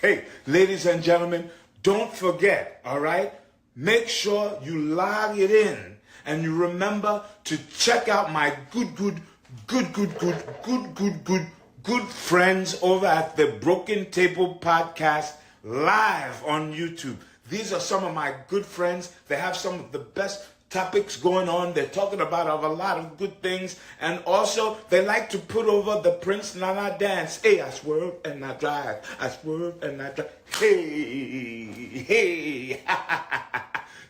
Hey, ladies and gentlemen, don't forget, all right? Make sure you log it in and you remember to check out my good friends over at the Broken Table Podcast live on YouTube. These are some of my good friends. They have some of the best topics going on. They're talking about a lot of good things. And also, they like to put over the Prince Nana dance. Hey, I swerve and I drive. I swerve and I drive. Hey.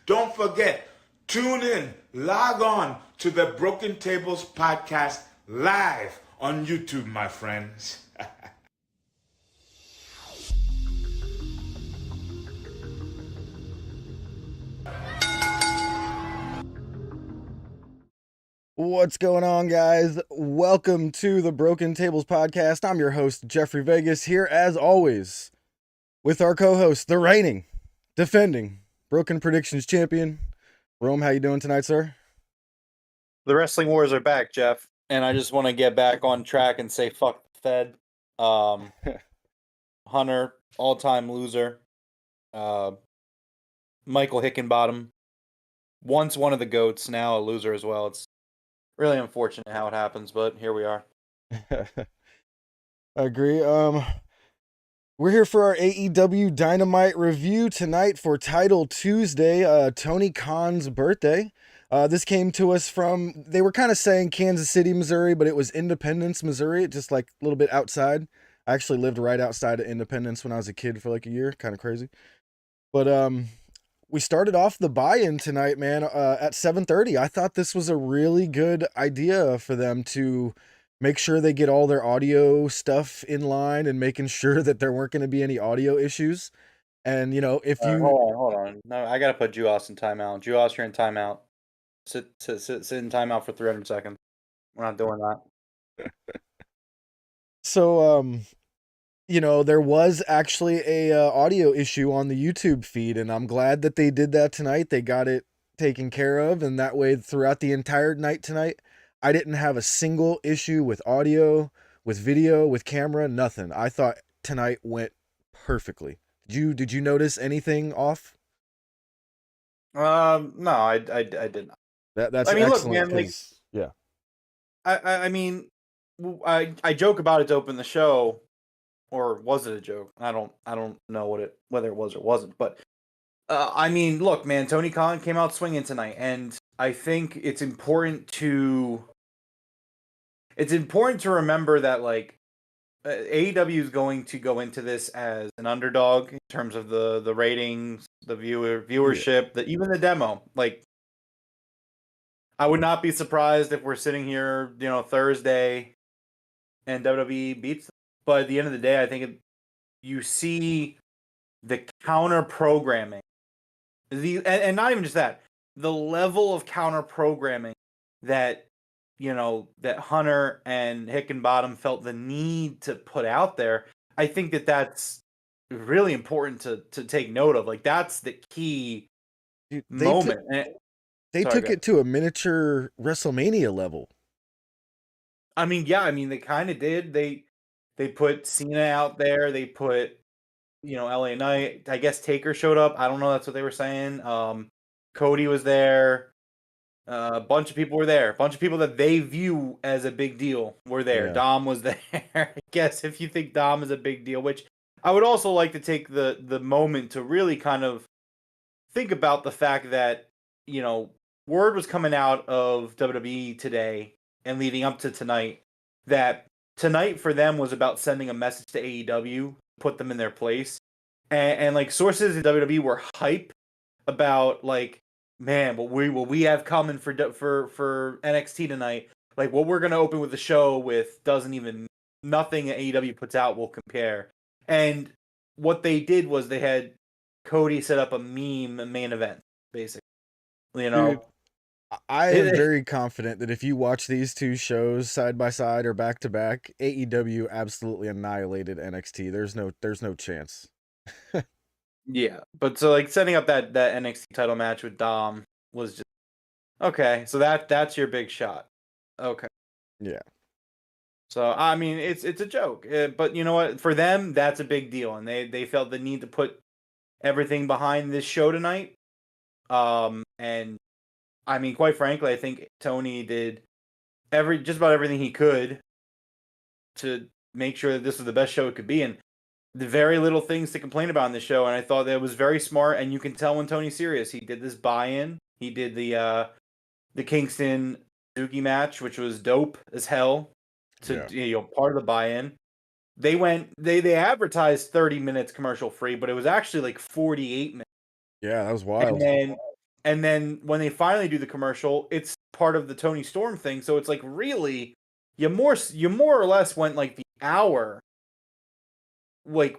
Don't forget, tune in, log on to the Broken Tables Podcast live on YouTube, my friends. What's going on, guys? Welcome to the Broken Tables Podcast. I'm your host, Jeffrey Vegas, here as always with our co-host, the reigning, defending Broken Predictions champion, Rome. How you doing tonight, sir? The Wrestling Wars are back, Jeff, and I just want to get back on track and say fuck the Fed. Hunter, all-time loser. Michael Hickenbottom, once one of the GOATs, now a loser as well. It's really unfortunate how it happens, but here we are. I agree. We're here for our AEW Dynamite review tonight for Title Tuesday, Tony Khan's birthday. This came to us from, they were kind of saying Kansas City, Missouri, but it was Independence, Missouri, just like a little bit outside. I actually lived right outside of Independence when I was a kid for like a year, kind of crazy. But we started off the buy-in tonight, man, at 7:30. I thought this was a really good idea for them to make sure they get all their audio stuff in line and making sure that there weren't going to be any audio issues. And, you know, if you... Hold on. No, I got to put Juos in timeout. Juos, you're in timeout. Sit in timeout for 300 seconds. We're not doing that. So, you know, there was actually a audio issue on the YouTube feed, and I'm glad that they did that tonight. They got it taken care of, and that way throughout the entire night tonight, I didn't have a single issue with audio, with video, with camera, nothing. I thought tonight went perfectly. Did you notice anything off? No, I did not. That's I mean, excellent. look, man, like, yeah. I mean, I joke about it to open the show, or was it a joke? I don't know whether it was or wasn't. But I mean, look, man, Tony Khan came out swinging tonight, and I think it's important to remember that, like, AEW is going to go into this as an underdog in terms of the ratings, the viewership, even the demo. Like, I would not be surprised if we're sitting here, you know, Thursday, and WWE beats them. But at the end of the day, I think you see the counter programming, and not even just that, the level of counter programming that, you know, that Hunter and Hickenbottom felt the need to put out there. I think that's really important to take note of. Like, that's the key moment. They took it to a miniature WrestleMania level. I mean, yeah, they kind of did. They put Cena out there. They put, you know, LA Knight. I guess Taker showed up. I don't know. That's what they were saying. Cody was there. A bunch of people were there. A bunch of people that they view as a big deal were there. Yeah. Dom was there. I guess if you think Dom is a big deal, which I would also like to take the moment to really kind of think about the fact that, you know, word was coming out of WWE today and leading up to tonight that tonight for them was about sending a message to AEW, put them in their place. And like, sources in WWE were hype about, like, man, what we have coming for NXT tonight, like what we're gonna open with the show with nothing that AEW puts out will compare. And what they did was they had Cody set up a meme main event, basically. You know, dude, I am very confident that if you watch these two shows side by side or back to back, AEW absolutely annihilated NXT. There's no chance. Yeah, but so, like, setting up that NXT title match with Dom was just okay. So that's your big shot. Okay. Yeah. So I mean, it's a joke, but you know what? For them, that's a big deal, and they felt the need to put everything behind this show tonight. And I mean, quite frankly, I think Tony did just about everything he could to make sure that this was the best show it could be, and the very little things to complain about in the show. And I thought that was very smart, and you can tell when Tony's serious. He did this buy-in. He did the Kingston Suzuki match, which was dope as hell. Part of the buy-in. They advertised 30 minutes commercial free, but it was actually like 48 minutes. Yeah, that was wild. And then when they finally do the commercial, it's part of the Tony Storm thing. So it's like really, you more or less went like the hour. Like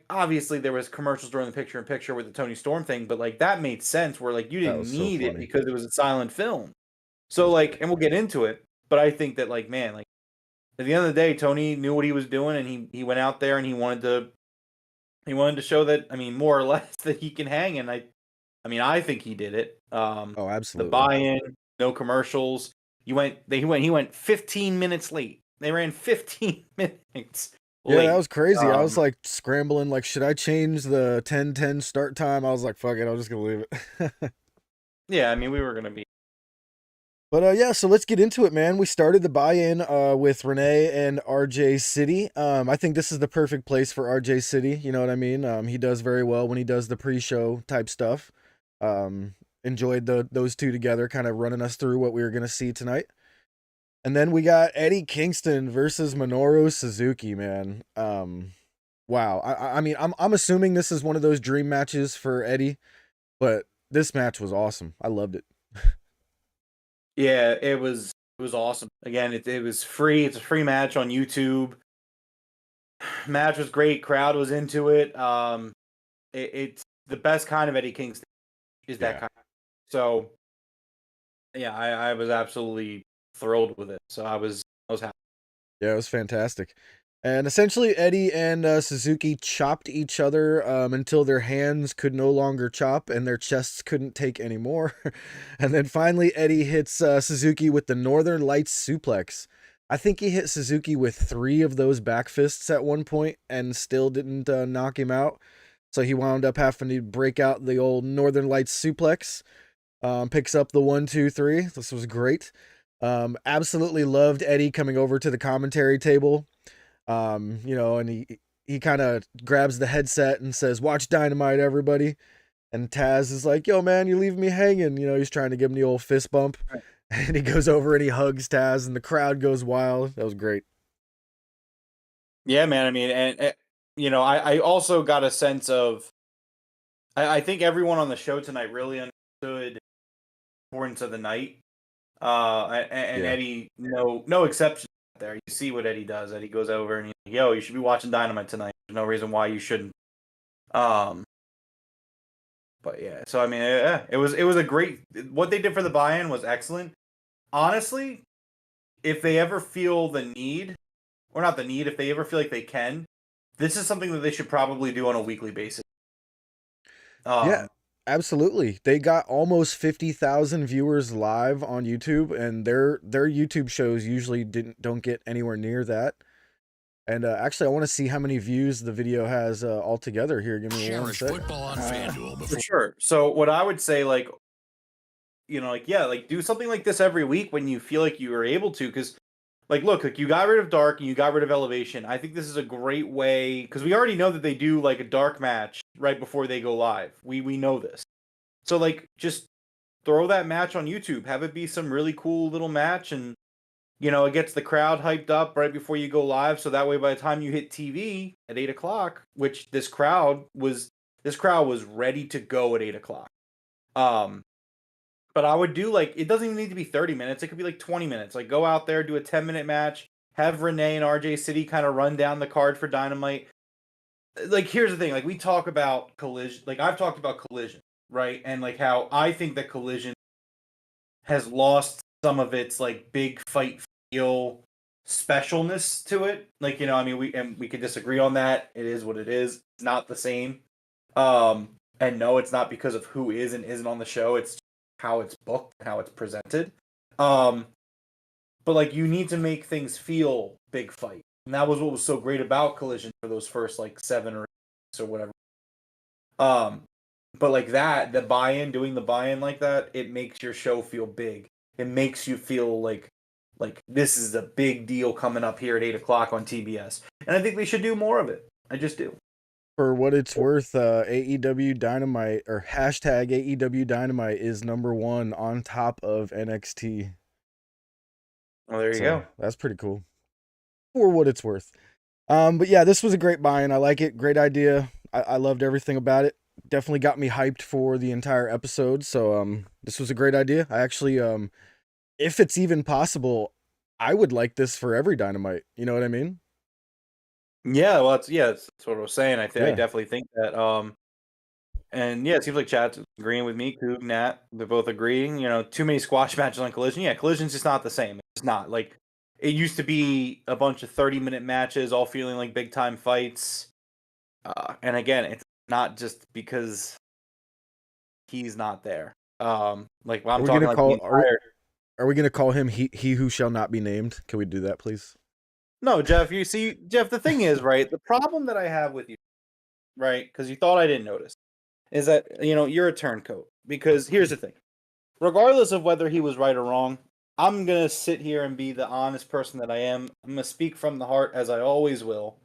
obviously there was commercials during the picture-in-picture with the Tony Storm thing, but like that made sense where like you didn't need it because it was a silent film. So like, and we'll get into it, but I think that like, man, like at the end of the day, Tony knew what he was doing, and he went out there and he wanted to show that, I mean, more or less that he can hang, and I mean, I think he did it. Oh, absolutely. The buy-in, no commercials. He went 15 minutes late. They ran 15 minutes Yeah, late. that was crazy. I was like scrambling, like, should I change the 10:10 start time? I was like, fuck it, I'm just gonna leave it. Yeah, I mean, we were gonna be. But yeah, so let's get into it, man. We started the buy-in with Renee and RJ City. I think this is the perfect place for RJ City. You know what I mean? He does very well when he does the pre-show type stuff. Enjoyed those two together, kind of running us through what we were gonna see tonight. And then we got Eddie Kingston versus Minoru Suzuki, man. Wow. I mean, I'm assuming this is one of those dream matches for Eddie, but this match was awesome. I loved it. Yeah, it was awesome. Again, it was free. It's a free match on YouTube. Match was great. Crowd was into it. It's the best kind of Eddie Kingston is that kind. So yeah, I was absolutely thrilled with it. So I was happy. Yeah, it was fantastic. And essentially, Eddie and Suzuki chopped each other until their hands could no longer chop and their chests couldn't take anymore. And then finally, Eddie hits Suzuki with the Northern Lights suplex. I think he hit Suzuki with 3 of those back fists at one point and still didn't knock him out. So he wound up having to break out the old Northern Lights suplex. Picks up the 1, 2, 3. This was great. Absolutely loved Eddie coming over to the commentary table. You know, and he kind of grabs the headset and says, "Watch Dynamite, everybody." And Taz is like, "Yo, man, you leave me hanging." You know, he's trying to give him the old fist bump. Right. And he goes over and he hugs Taz, and the crowd goes wild. That was great. Yeah, man. I mean, and you know, I also got a sense of, I think everyone on the show tonight really understood the importance of the night. And Eddie, no exception there. You see what Eddie does. Eddie goes over and he's like, "Yo, you should be watching Dynamite tonight. There's no reason why you shouldn't." But yeah, so I mean, it was a great. What they did for the buy-in was excellent. Honestly, if they ever feel the need, or not the need, if they ever feel like they can, this is something that they should probably do on a weekly basis. Yeah. Absolutely. They got almost 50,000 viewers live on YouTube, and their YouTube shows usually don't get anywhere near that. And actually, I want to see how many views the video has altogether here. Give me one second. Football on FanDuel for sure. So what I would say, like, you know, like, yeah, like do something like this every week when you feel like you are able to, because like, look, like you got rid of Dark and you got rid of Elevation. I think this is a great way, because we already know that they do like a Dark match right before they go live. We know this. So like, just throw that match on YouTube. Have it be some really cool little match, and you know, it gets the crowd hyped up right before you go live. So that way, by the time you hit TV at 8 o'clock, which this crowd was ready to go at 8 o'clock. But I would do, like, it doesn't even need to be 30 minutes. It could be like 20 minutes. Like, go out there, do a 10-minute match, have Renee and RJ City kind of run down the card for Dynamite. Like, here's the thing. Like, we talk about Collision. Like, I've talked about Collision, right? And, like, how I think that Collision has lost some of its, like, big fight feel specialness to it. Like, you know, I mean, we could disagree on that. It is what it is. It's not the same. And no, it's not because of who is and isn't on the show. It's how it's booked, how it's presented. But like, you need to make things feel big fight. And that was what was so great about Collision for those first like 7 or 8 or whatever. But like that, doing the buy-in like that, it makes your show feel big. It makes you feel like this is a big deal coming up here at 8 o'clock on TBS. And I think they should do more of it. I just do. For what it's worth, AEW Dynamite or hashtag AEW Dynamite is #1 on top of NXT. Well, there you go. That's pretty cool. For what it's worth. But yeah, this was a great buy-in. I like it. Great idea. I loved everything about it. Definitely got me hyped for the entire episode. So this was a great idea. I actually if it's even possible, I would like this for every Dynamite. You know what I mean? Yeah, well, that's what I was saying. I definitely think that. And yeah, it seems like Chad's agreeing with me. Coog, Nat, they're both agreeing. Too many squash matches on Collision. Yeah, Collision's just not the same. It's not like it used to be a bunch of 30-minute matches, all feeling like big time fights. And again, it's not just because he's not there. Like I'm talking like the entire. Are we gonna call him he who shall not be named? Can we do that, please? No, Jeff. You see, Jeff. The thing is, right? The problem that I have with you, right? Because you thought I didn't notice, is that you're a turncoat. Because here's the thing: regardless of whether he was right or wrong, I'm gonna sit here and be the honest person that I am. I'm gonna speak from the heart, as I always will.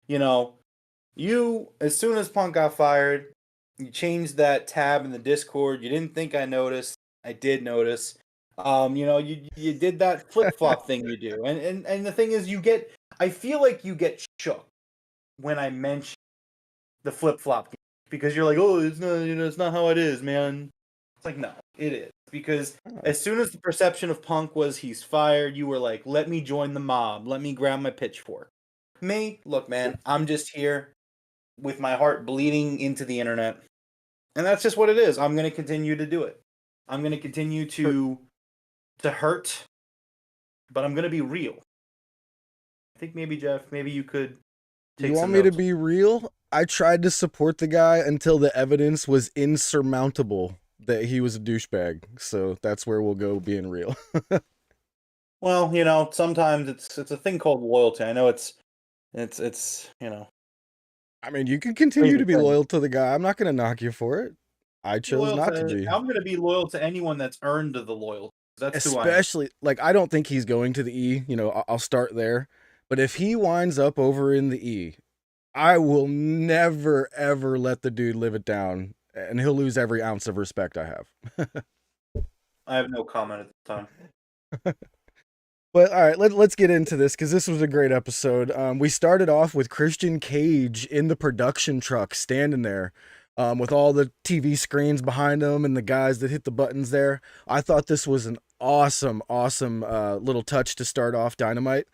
You as soon as Punk got fired, you changed that tab in the Discord. You didn't think I noticed. I did notice. You did that flip flop thing you do, and the thing is, I feel like you get shook when I mention the flip flop because you're like, oh, it's not how it is, man. It's like, no, it is, because as soon as the perception of Punk was he's fired, you were like, let me join the mob, let me grab my pitchfork. Me, look, man, I'm just here with my heart bleeding into the internet, and that's just what it is. I'm going to continue to do it. I'm going to continue to hurt, but I'm going to be real. I think maybe, Jeff, maybe you could take some notes. You want me to be real? I tried to support the guy until the evidence was insurmountable that he was a douchebag. So that's where we'll go being real. Well, sometimes it's a thing called loyalty. I know it's. I mean, you can continue to be loyal to the guy. I'm not going to knock you for it. I chose not to be. I'm going to be loyal to anyone that's earned the loyalty. That's especially like I don't think he's going to the E. I'll start there. But if he winds up over in the E, I will never ever let the dude live it down, and he'll lose every ounce of respect I have. I have no comment at the time. But all right, let's get into this because this was a great episode. We started off with Christian Cage in the production truck standing there. With all the TV screens behind him and the guys that hit the buttons there. I thought this was an awesome little touch to start off Dynamite.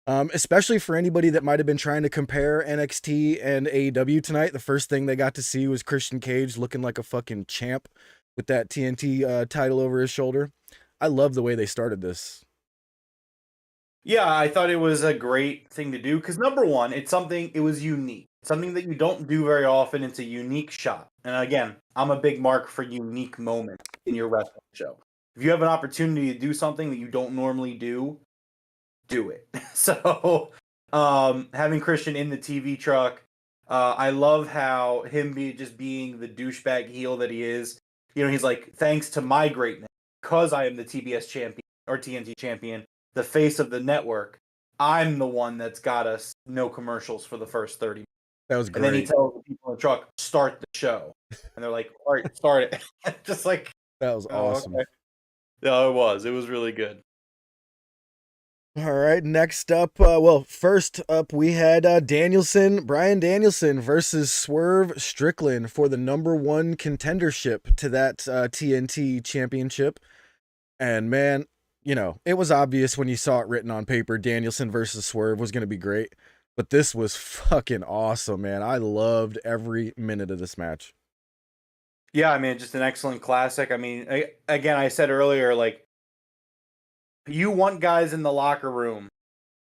Especially for anybody that might have been trying to compare NXT and AEW tonight. The first thing they got to see was Christian Cage looking like a fucking champ with that TNT title over his shoulder. I love the way they started this. Yeah, I thought it was a great thing to do because number one, it was unique. Something that you don't do very often. It's a unique shot. And again, I'm a big mark for unique moments in your wrestling show. If you have an opportunity to do something that you don't normally do it. So, having Christian in the TV truck, I love how him being the douchebag heel that he is. He's like, thanks to my greatness, because I am the TBS champion or TNT champion, the face of the network, I'm the one that's got us no commercials for the first 30 minutes. That was great. And then he tells the people in the truck, start the show. And they're like, all right, start it. Just like... That was awesome. Okay. Yeah, it was. It was really good. All right, next up, first up, we had Bryan Danielson versus Swerve Strickland for the #1 contendership to that TNT championship. And man, it was obvious when you saw it written on paper, Danielson versus Swerve was going to be great. But this was fucking awesome, man. I loved every minute of this match. Yeah, I mean, just an excellent classic. I mean, again, I said earlier, like, you want guys in the locker room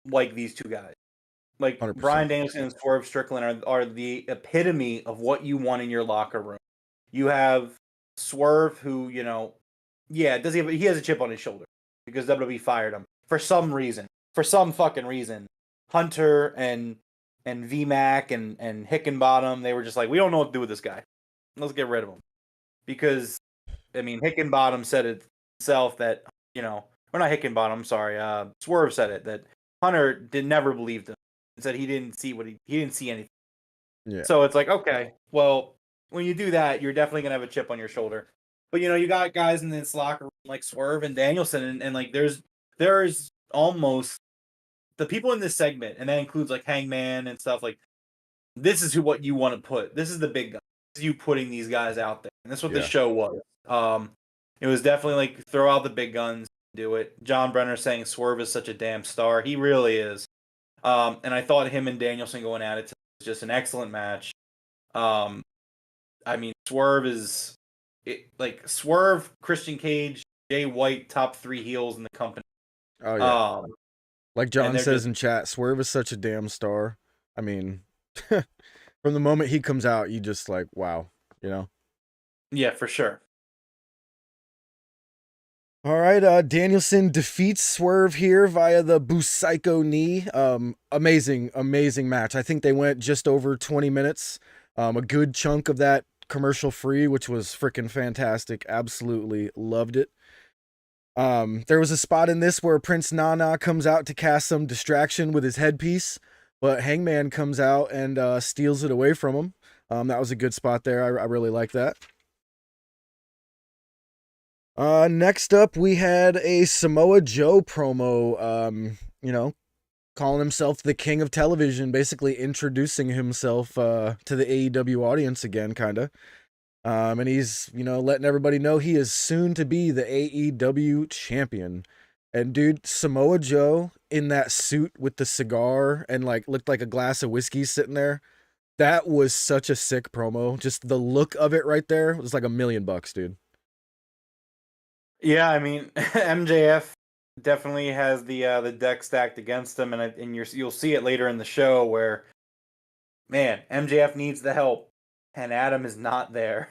like these two guys. Like, 100%. Bryan Danielson and Swerve Strickland are the epitome of what you want in your locker room. You have Swerve, who, he has a chip on his shoulder because WWE fired him for some reason. For some fucking reason. Hunter and VMAC and Hickenbottom, they were just like, we don't know what to do with this guy. Let's get rid of him. Because, I mean, Hickenbottom said it himself that, or not Hickenbottom, sorry, Swerve said it, that Hunter never believed him and said he didn't see he didn't see anything. Yeah. So it's like, okay, well, when you do that, you're definitely gonna have a chip on your shoulder. But you got guys in this locker room like Swerve and Danielson, and like there's almost the people in this segment, and that includes like Hangman and stuff. Like this is what you want to put. This is the big guy. This is you putting these guys out there, and that's what the show was. It was definitely like throw out the big guns, do it. John Brenner saying Swerve is such a damn star. He really is. And I thought him and Danielson going at it was just an excellent match. I mean, Swerve is Swerve, Christian Cage, Jay White, top 3 heels in the company. Oh yeah. Like John says in chat, Swerve is such a damn star. I mean, from the moment he comes out, you just like, wow, Yeah, for sure. All right, Danielson defeats Swerve here via the Busaiku knee. Amazing match. I think they went just over 20 minutes. A good chunk of that commercial free, which was freaking fantastic. Absolutely loved it. There was a spot in this where Prince Nana comes out to cast some distraction with his headpiece, but Hangman comes out and steals it away from him. That was a good spot there. I really like that. Next up, we had a Samoa Joe promo, calling himself the king of television, basically introducing himself to the AEW audience again, kind of. And he's, letting everybody know he is soon to be the AEW champion. And dude, Samoa Joe in that suit with the cigar and like looked like a glass of whiskey sitting there. That was such a sick promo. Just the look of it right there was like $1 million, dude. Yeah, I mean, MJF definitely has the deck stacked against him, and you'll see it later in the show where, man, MJF needs the help, and Adam is not there.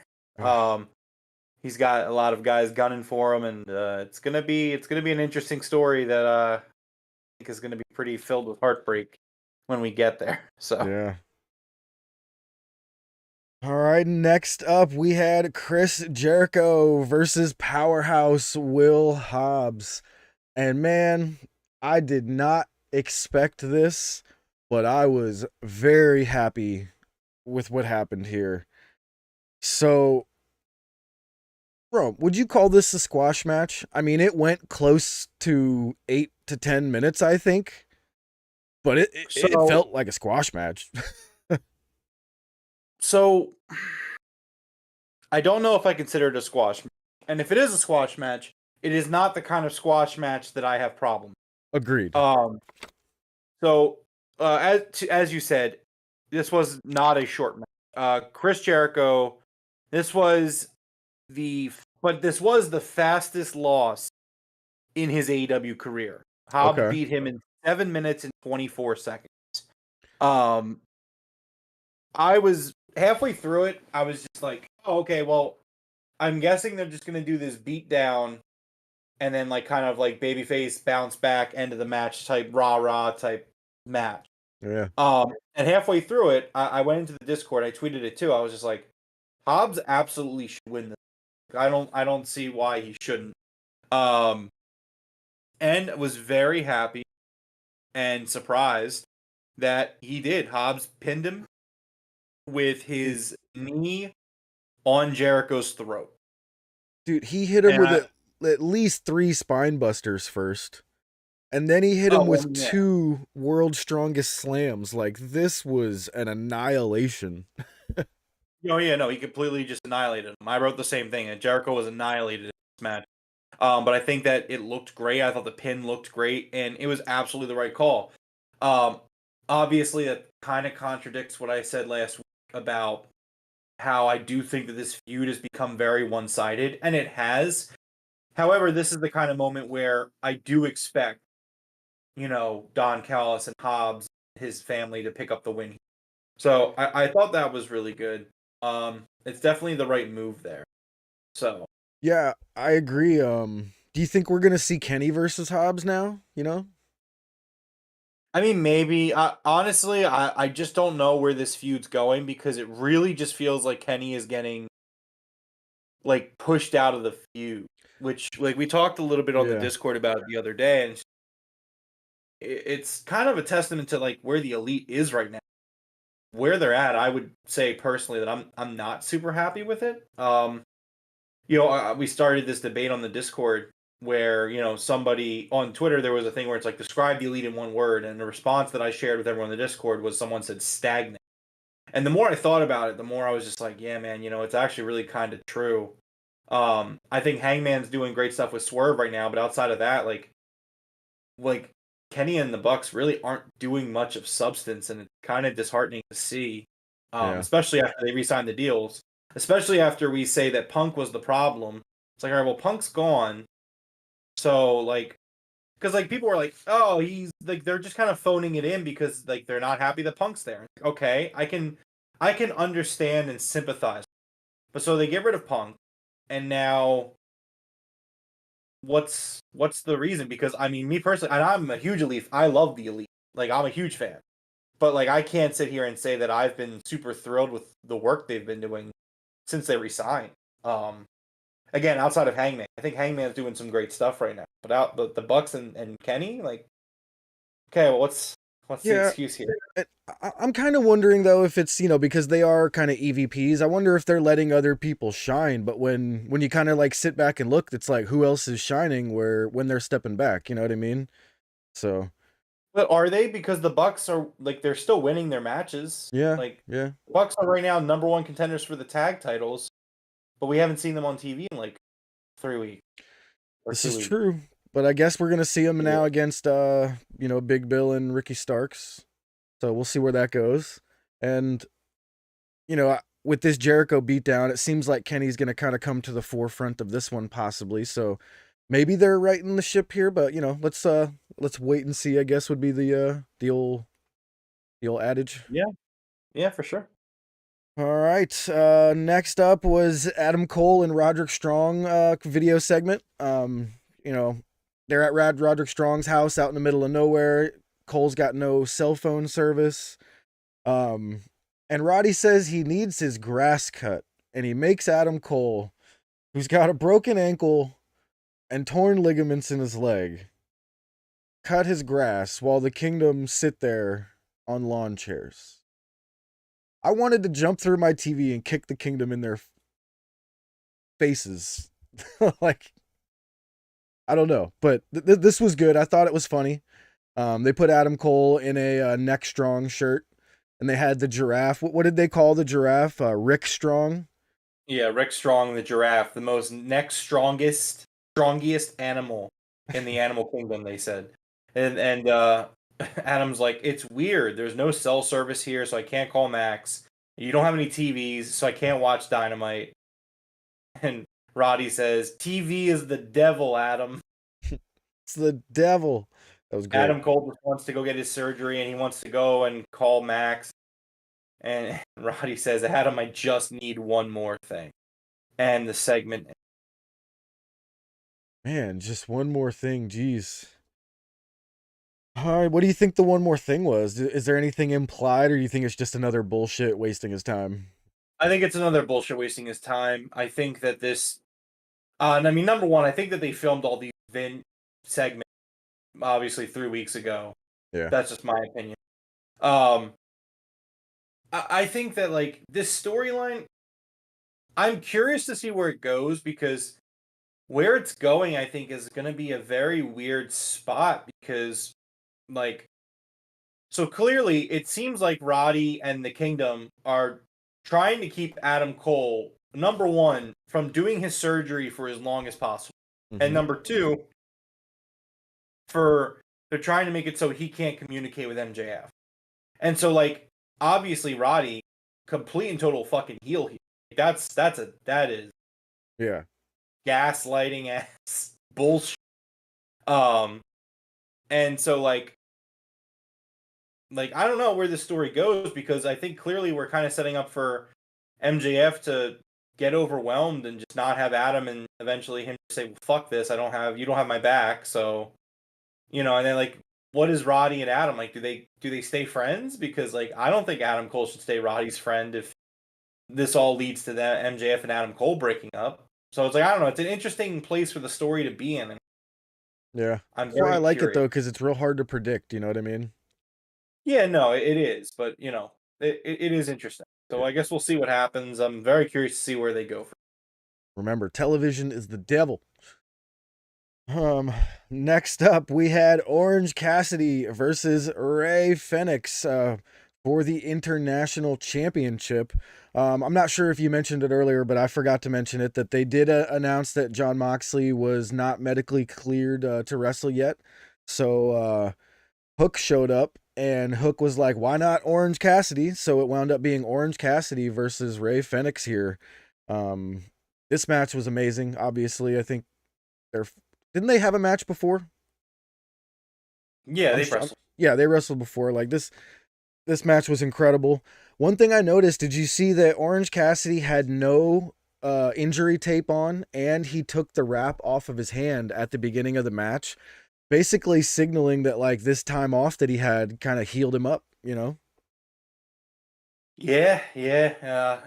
He's got a lot of guys gunning for him, and it's gonna be an interesting story that I think is gonna be pretty filled with heartbreak when we get there. So yeah. All right, next up we had Chris Jericho versus Powerhouse Will Hobbs. And man, I did not expect this, but I was very happy with what happened here. So, bro, would you call this a squash match? I mean, it went close to 8 to 10 minutes, I think, but it felt like a squash match. So, I don't know if I consider it a squash match. And if it is a squash match, it is not the kind of squash match that I have problems. Agreed. So, as you said, this was not a short match. Chris Jericho, this was the fastest loss in his AEW career. Hobbs beat him in 7 minutes and 24 seconds. I was halfway through it. I was just like, oh, okay, well, I'm guessing they're just going to do this beat down and then like kind of like babyface bounce back end of the match type rah type match. Yeah. And halfway through it, I went into the Discord. I tweeted it too. I was just like, Hobbs absolutely should win this. I don't see why he shouldn't. And was very happy and surprised that he did. Hobbs pinned him with his knee on Jericho's throat. Dude, he hit him with at least 3 spine busters first. And then he hit him with 2 world's strongest slams. Like, this was an annihilation. Oh, yeah, no, he completely just annihilated him. I wrote the same thing, and Jericho was annihilated in this match. But I think that it looked great. I thought the pin looked great, and it was absolutely the right call. Obviously, that kind of contradicts what I said last week about how I do think that this feud has become very one-sided, and it has. However, this is the kind of moment where I do expect, Don Callis and Hobbs, his family, to pick up the win. So I thought that was really good. It's definitely the right move there. So yeah, I agree. Do you think we're gonna see Kenny versus Hobbs now? I mean, maybe. Honestly, I just don't know where this feud's going because it really just feels like Kenny is getting like pushed out of the feud. Which, like, we talked a little bit on the Yeah. Discord about it the other day, and it's kind of a testament to like where the Elite is right now. Where they're at, I would say personally that I'm not super happy with it. We started this debate on the Discord where, somebody on Twitter, there was a thing where it's like, describe the Elite in one word. And the response that I shared with everyone on the Discord was someone said stagnant. And the more I thought about it, the more I was just like, yeah, man, it's actually really kind of true. I think Hangman's doing great stuff with Swerve right now, but outside of that, like Kenny and the Bucks really aren't doing much of substance, and it's kind of disheartening to see. Yeah. Especially after they re-signed the deals. Especially after we say that Punk was the problem. It's like, all right, well, Punk's gone. So, because people were like, oh, he's like, they're just kind of phoning it in because like they're not happy that Punk's there. Okay, I can understand and sympathize. But so they get rid of Punk, and now what's the reason? Because I mean, me personally, and I'm a huge Elite. I love the Elite. Like, I'm a huge fan. But like, I can't sit here and say that I've been super thrilled with the work they've been doing since they resigned. Again, outside of Hangman, I think Hangman's doing some great stuff right now. But the Bucks and Kenny, like, okay, well, what's the Yeah. excuse here? I'm kind of wondering though if it's, because they are kind of EVPs. I wonder if they're letting other people shine, but when you kind of like sit back and look, it's like who else is shining when they're stepping back, you know what I mean? So, But are they? Because the Bucks are like, they're still winning their matches. yeah. Like, Yeah. the Bucks are right now number one contenders for the tag titles, but we haven't seen them on TV in like 3 weeks or This 2 is weeks. true. But I guess we're going to see them now against Big Bill and Ricky Starks. So we'll see where that goes. And with this Jericho beatdown, it seems like Kenny's going to kind of come to the forefront of this one possibly. So maybe they're righting the ship here, but let's wait and see, I guess would be the old adage. Yeah, for sure. All right. Next up was Adam Cole and Roderick Strong video segment. They're at Roderick Strong's house out in the middle of nowhere. Cole's got no cell phone service. And Roddy says he needs his grass cut, and he makes Adam Cole, who's got a broken ankle and torn ligaments in his leg, cut his grass while the Kingdom sit there on lawn chairs. I wanted to jump through my TV and kick the Kingdom in their faces. Like, I don't know, but this was good. I thought it was funny. They put Adam Cole in a Neck Strong shirt, and they had the giraffe. What did they call the giraffe? Rick Strong? Yeah, Rick Strong, the giraffe, the most strongest animal in the animal kingdom, they said. And Adam's like, it's weird. There's no cell service here, so I can't call Max. You don't have any TVs, so I can't watch Dynamite. And Roddy says, TV is the devil, Adam. It's the devil. That was great. Adam Cole just wants to go get his surgery, and he wants to go and call Max. And Roddy says, Adam, I just need one more thing. And the segment. Man, just one more thing. Jeez. All right, what do you think the one more thing was? Is there anything implied, or do you think it's just another bullshit wasting his time? I think it's another bullshit wasting his time. I think that this, and I mean, number one, I think that they filmed all these segments, obviously 3 weeks ago. Yeah. That's just my opinion. I think that like this storyline, I'm curious to see where it goes because where it's going, I think, is going to be a very weird spot because, like, so clearly it seems like Roddy and the Kingdom are trying to keep Adam Cole, number one, from doing his surgery for as long as possible. Mm-hmm. And number two, they're trying to make it so he can't communicate with MJF. And so, like, obviously Roddy, complete and total fucking heel here. That is Yeah. gaslighting ass bullshit. And so like I don't know where this story goes because I think clearly we're kind of setting up for MJF to get overwhelmed and just not have Adam, and eventually him say, well, fuck this, you don't have my back. So, and then like what is Roddy and Adam like? Do they stay friends? Because like I don't think Adam Cole should stay Roddy's friend if this all leads to that MJF and Adam Cole breaking up. So it's like I don't know. It's an interesting place for the story to be in, and Yeah. I'm That's why I very like it curious. though, because it's real hard to predict. You know what I mean? Yeah, no, it is, but it is interesting. So Yeah. I guess we'll see what happens. I'm very curious to see where they go. Remember, television is the devil. Next up, we had Orange Cassidy versus Ray Fenix for the International Championship. I'm not sure if you mentioned it earlier, but I forgot to mention it that they did announce that Jon Moxley was not medically cleared to wrestle yet. So Hook showed up, and Hook was like, "Why not Orange Cassidy?" So it wound up being Orange Cassidy versus Ray Fenix here. Um, this match was amazing. Obviously, I think they're didn't they have a match before? Yeah, they wrestled. Yeah, they wrestled before. Like this match was incredible. One thing I noticed, did you see that Orange Cassidy had no injury tape on, and he took the wrap off of his hand at the beginning of the match, basically signaling that like this time off that he had kind of healed him up, you know? Yeah,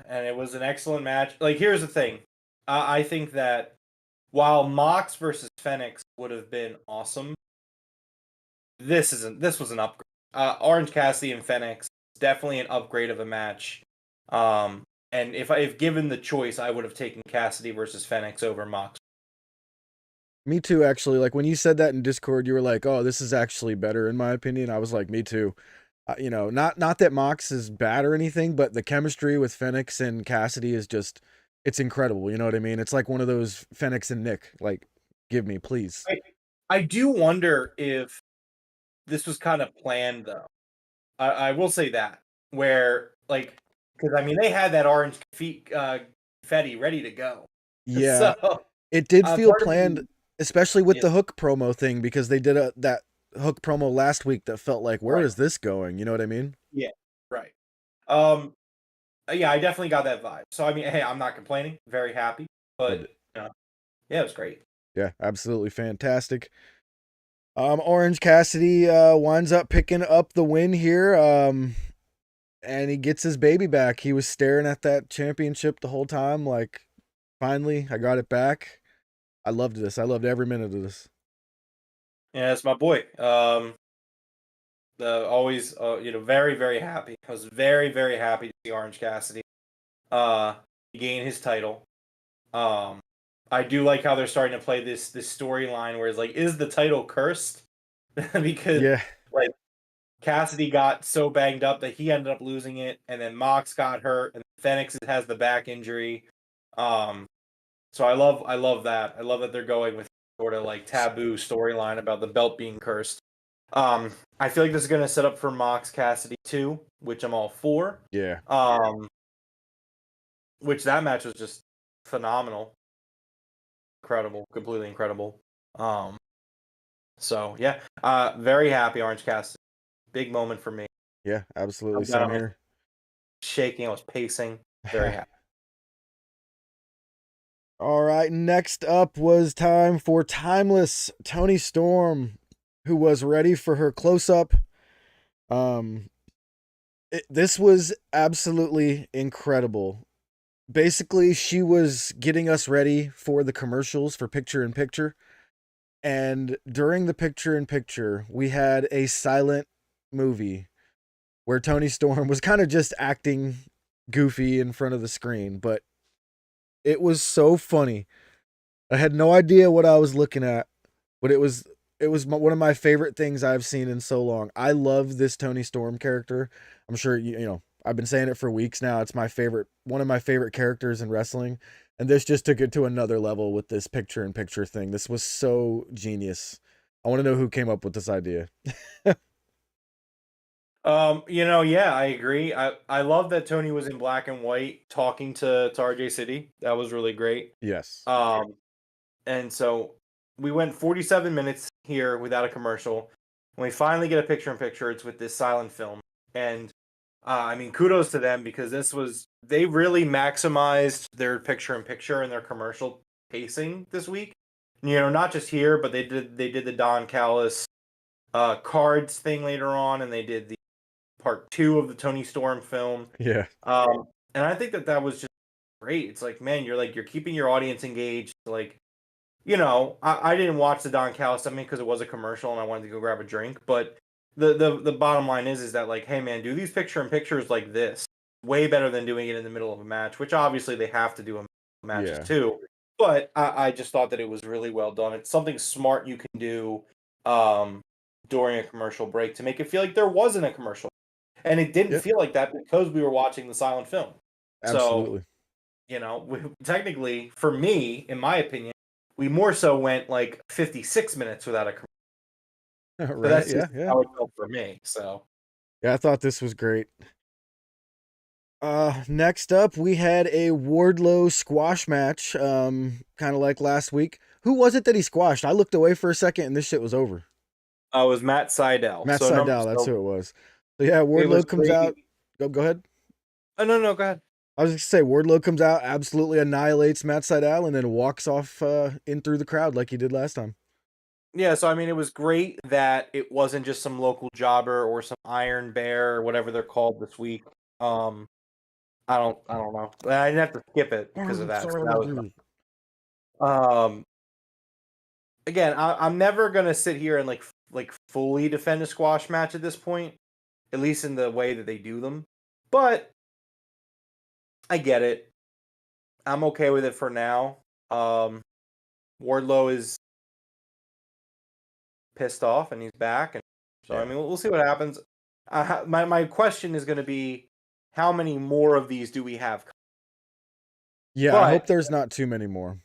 and it was an excellent match. Like, here's the thing. I think that while Mox versus Fenix would have been awesome, this was an upgrade. Orange Cassidy and Fenix, definitely an upgrade of a match. And if given the choice, I would have taken Cassidy versus Fenix over Mox. Me too, actually. Like when you said that in Discord, you were like, "Oh, this is actually better in my opinion." I was like, "Me too." You know, not that Mox is bad or anything, but the chemistry with Fenix and Cassidy is just it's incredible. You know what I mean? It's like one of those Fenix and Nick. Like, give me, please. I do wonder if this was kind of planned, though. I will say that where like because I mean they had that orange confetti ready to go. Yeah, So it did feel part of planned, me, especially with yeah, the Hook promo thing because they did that Hook promo last week that felt like, where right, is this going? You know what I mean? yeah, right. Um, yeah, I definitely got that vibe. So I mean, hey, I'm not complaining. Very happy, Loved but it. yeah, it was great. Yeah, absolutely fantastic. Orange Cassidy winds up picking up the win here. And he gets his baby back. He was staring at that championship the whole time, like, finally, I got it back. I loved this. I loved every minute of this. Yeah, it's my boy. The always very very happy. I was very very happy to see Orange Cassidy uh gain his title. Um, I do like how they're starting to play this storyline where it's like, is the title cursed? Because Yeah, like Cassidy got so banged up that he ended up losing it, and then Mox got hurt, and Phoenix has the back injury. Um, so I love that. I love that they're going with sort of like taboo storyline about the belt being cursed. I feel like this is gonna set up for Mox Cassidy too, which I'm all for. yeah. Um, which that match was just phenomenal, incredible, completely incredible. Um, so yeah, very happy Orange Cassidy. Big moment for me. Yeah, absolutely. I'm down. Same I was here. shaking. I was pacing. Very happy. All right, next up was time for Timeless Tony Storm, who was ready for her close up. Um, this was absolutely incredible. Basically, she was getting us ready for the commercials for picture in picture. And during the picture in picture, we had a silent movie where Tony Storm was kind of just acting goofy in front of the screen, but it was so funny. I had no idea what I was looking at, but it was one of my favorite things I've seen in so long. I love this Tony Storm character. I'm sure you know, I've been saying it for weeks now. It's my favorite, one of my favorite characters in wrestling. And this just took it to another level with this picture in picture thing. This was so genius. I want to know who came up with this idea. Yeah, I agree. I love that Tony was in black and white talking to RJ City. That was really great. Yes. And so we went 47 minutes here without a commercial. When we finally get a picture in picture, it's with this silent film. And I mean, kudos to them because they really maximized their picture in picture and their commercial pacing this week. You know, not just here, but they did the Don Callis Cards thing later on, and they did the part 2 of the Tony Storm film. Yeah. And I think that was just great. It's like, man, you're keeping your audience engaged. Like, I didn't watch the Don Callis stuff because it was a commercial and I wanted to go grab a drink. But the bottom line is that, like, hey man, do these picture-in-pictures like this. Way better than doing it in the middle of a match, which obviously they have to do in matches too. But I just thought that it was really well done. It's something smart you can do during a commercial break to make it feel like there wasn't a commercial. And it didn't feel like that because we were watching the silent film. Absolutely. So, technically, for me, in my opinion, we more so went like 56 minutes without a commercial. Right. But that's just how it felt for me. So yeah, I thought this was great. Next up, we had a Wardlow squash match, kind of like last week. Who was it that he squashed? I looked away for a second and this shit was over. it was Matt Sydal. Matt Sydal, that's who it was. So yeah, Wardlow comes out. Go ahead. Oh, no, go ahead. I was going to say, Wardlow comes out, absolutely annihilates Matt Sydal, and then walks off in through the crowd like he did last time. Yeah, so I mean, it was great that it wasn't just some local jobber or some Iron Bear or whatever they're called this week. I don't know. I didn't have to skip it because of that. Again, I'm never gonna sit here and like fully defend a squash match at this point, at least in the way that they do them. But I get it. I'm okay with it for now. Wardlow is pissed off and he's back, and so I mean, we'll see what happens. My question is going to be, how many more of these do we have? Yeah, I hope there's not too many more.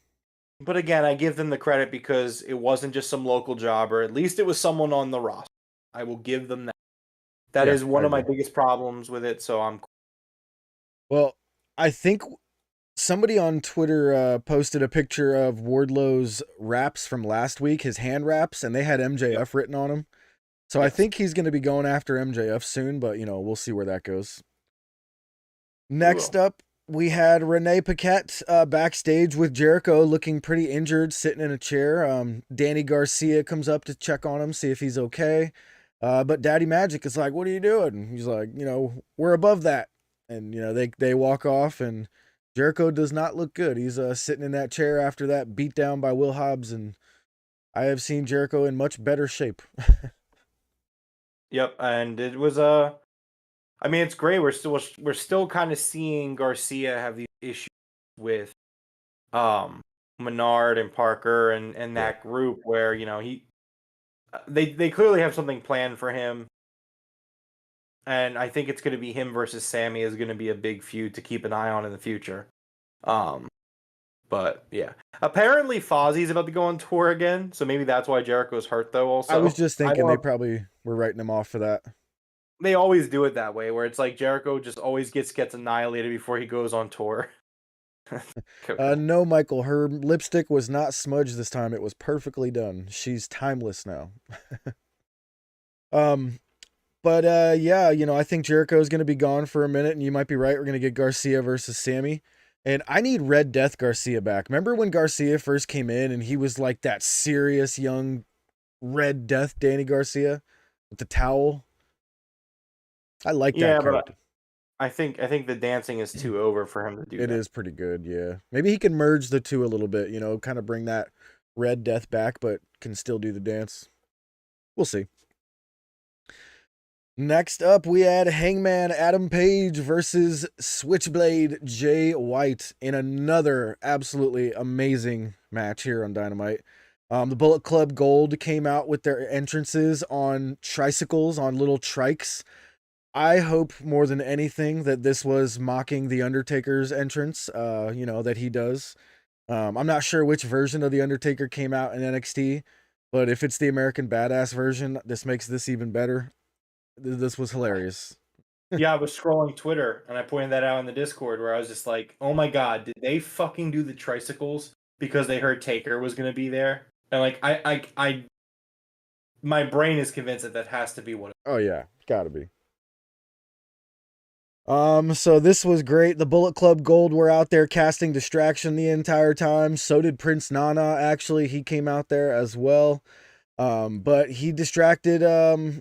But again, I give them the credit because it wasn't just some local jobber. At least it was someone on the roster. I will give them that. That is one of my biggest problems with it, so I'm... Well, I think somebody on Twitter posted a picture of Wardlow's wraps from last week, his hand wraps, and they had MJF written on them. So I think he's going to be going after MJF soon, but, we'll see where that goes. Next up, we had Renee Paquette backstage with Jericho looking pretty injured, sitting in a chair. Danny Garcia comes up to check on him, see if he's okay. But Daddy Magic is like, "What are you doing?" And he's like, "We're above that." And, they walk off, and Jericho does not look good. He's sitting in that chair after that beat down by Will Hobbs, and I have seen Jericho in much better shape. Yep, and it was I mean, it's great. We're still kind of seeing Garcia have these issues with Menard and Parker and that group where, they clearly have something planned for him. And I think it's going to be him versus Sammy is going to be a big feud to keep an eye on in the future. But yeah, apparently Fozzie's about to go on tour again, so maybe that's why Jericho's hurt though. Also, I was just thinking they probably were writing him off for that. They always do it that way, where it's like Jericho just always gets annihilated before he goes on tour. No, Michael, her lipstick was not smudged this time. It was perfectly done. She's timeless now. But yeah, I think Jericho is going to be gone for a minute, and you might be right. We're going to get Garcia versus Sammy. And I need Red Death Garcia back. Remember when Garcia first came in and he was like that serious young Red Death Danny Garcia with the towel? I like that character. But I think the dancing is too over for him to do that. It is pretty good, yeah. Maybe he can merge the two a little bit, kind of bring that Red Death back, but can still do the dance. We'll see. Next up, we had Hangman Adam Page versus Switchblade Jay White in another absolutely amazing match here on Dynamite. The Bullet Club Gold came out with their entrances on tricycles, on little trikes. I hope more than anything that this was mocking The Undertaker's entrance, that he does. I'm not sure which version of The Undertaker came out in NXT, but if it's the American Badass version, this makes this even better. This was hilarious. Yeah, I was scrolling Twitter and I pointed that out in the Discord where I was just like, oh my God, did they fucking do the tricycles because they heard Taker was going to be there? And like, I my brain is convinced that has to be what. Oh yeah, gotta be. So this was great. The Bullet Club Gold were out there casting distraction the entire time. So did Prince Nana, actually. He came out there as well. But he distracted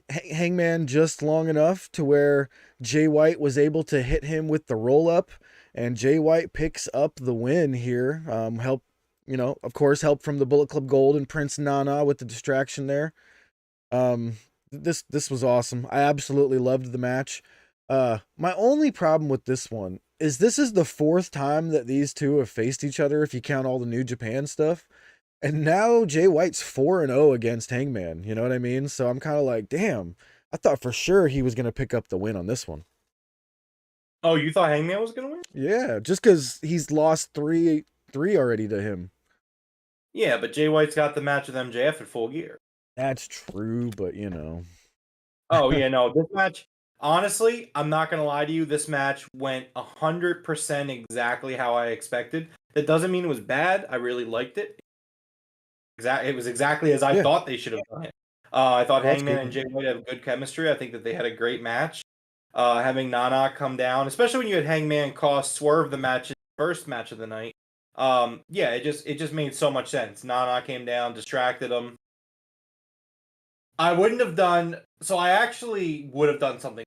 Hangman just long enough to where Jay White was able to hit him with the roll up, and Jay White picks up the win here. Help, of course, help from the Bullet Club Gold and Prince Nana with the distraction there. This was awesome. I absolutely loved the match. My only problem with this one is this is the fourth time that these two have faced each other if you count all the New Japan stuff. And now Jay White's 4-0 against Hangman. You know what I mean? So I'm kind of like, damn, I thought for sure he was going to pick up the win on this one. Oh, you thought Hangman was going to win? Yeah, just because he's lost three already to him. Yeah, but Jay White's got the match with MJF at Full Gear. That's true, but Oh, yeah, no, this match, honestly, I'm not going to lie to you. This match went 100% exactly how I expected. That doesn't mean it was bad. I really liked it. It was exactly as I thought they should have done it. I thought Hangman and Jay White have good chemistry. I think that they had a great match. Having Nana come down, especially when you had Hangman cost Swerve the match, first match of the night. Yeah, it just made so much sense. Nana came down, distracted him. I wouldn't have done. So I actually would have done something.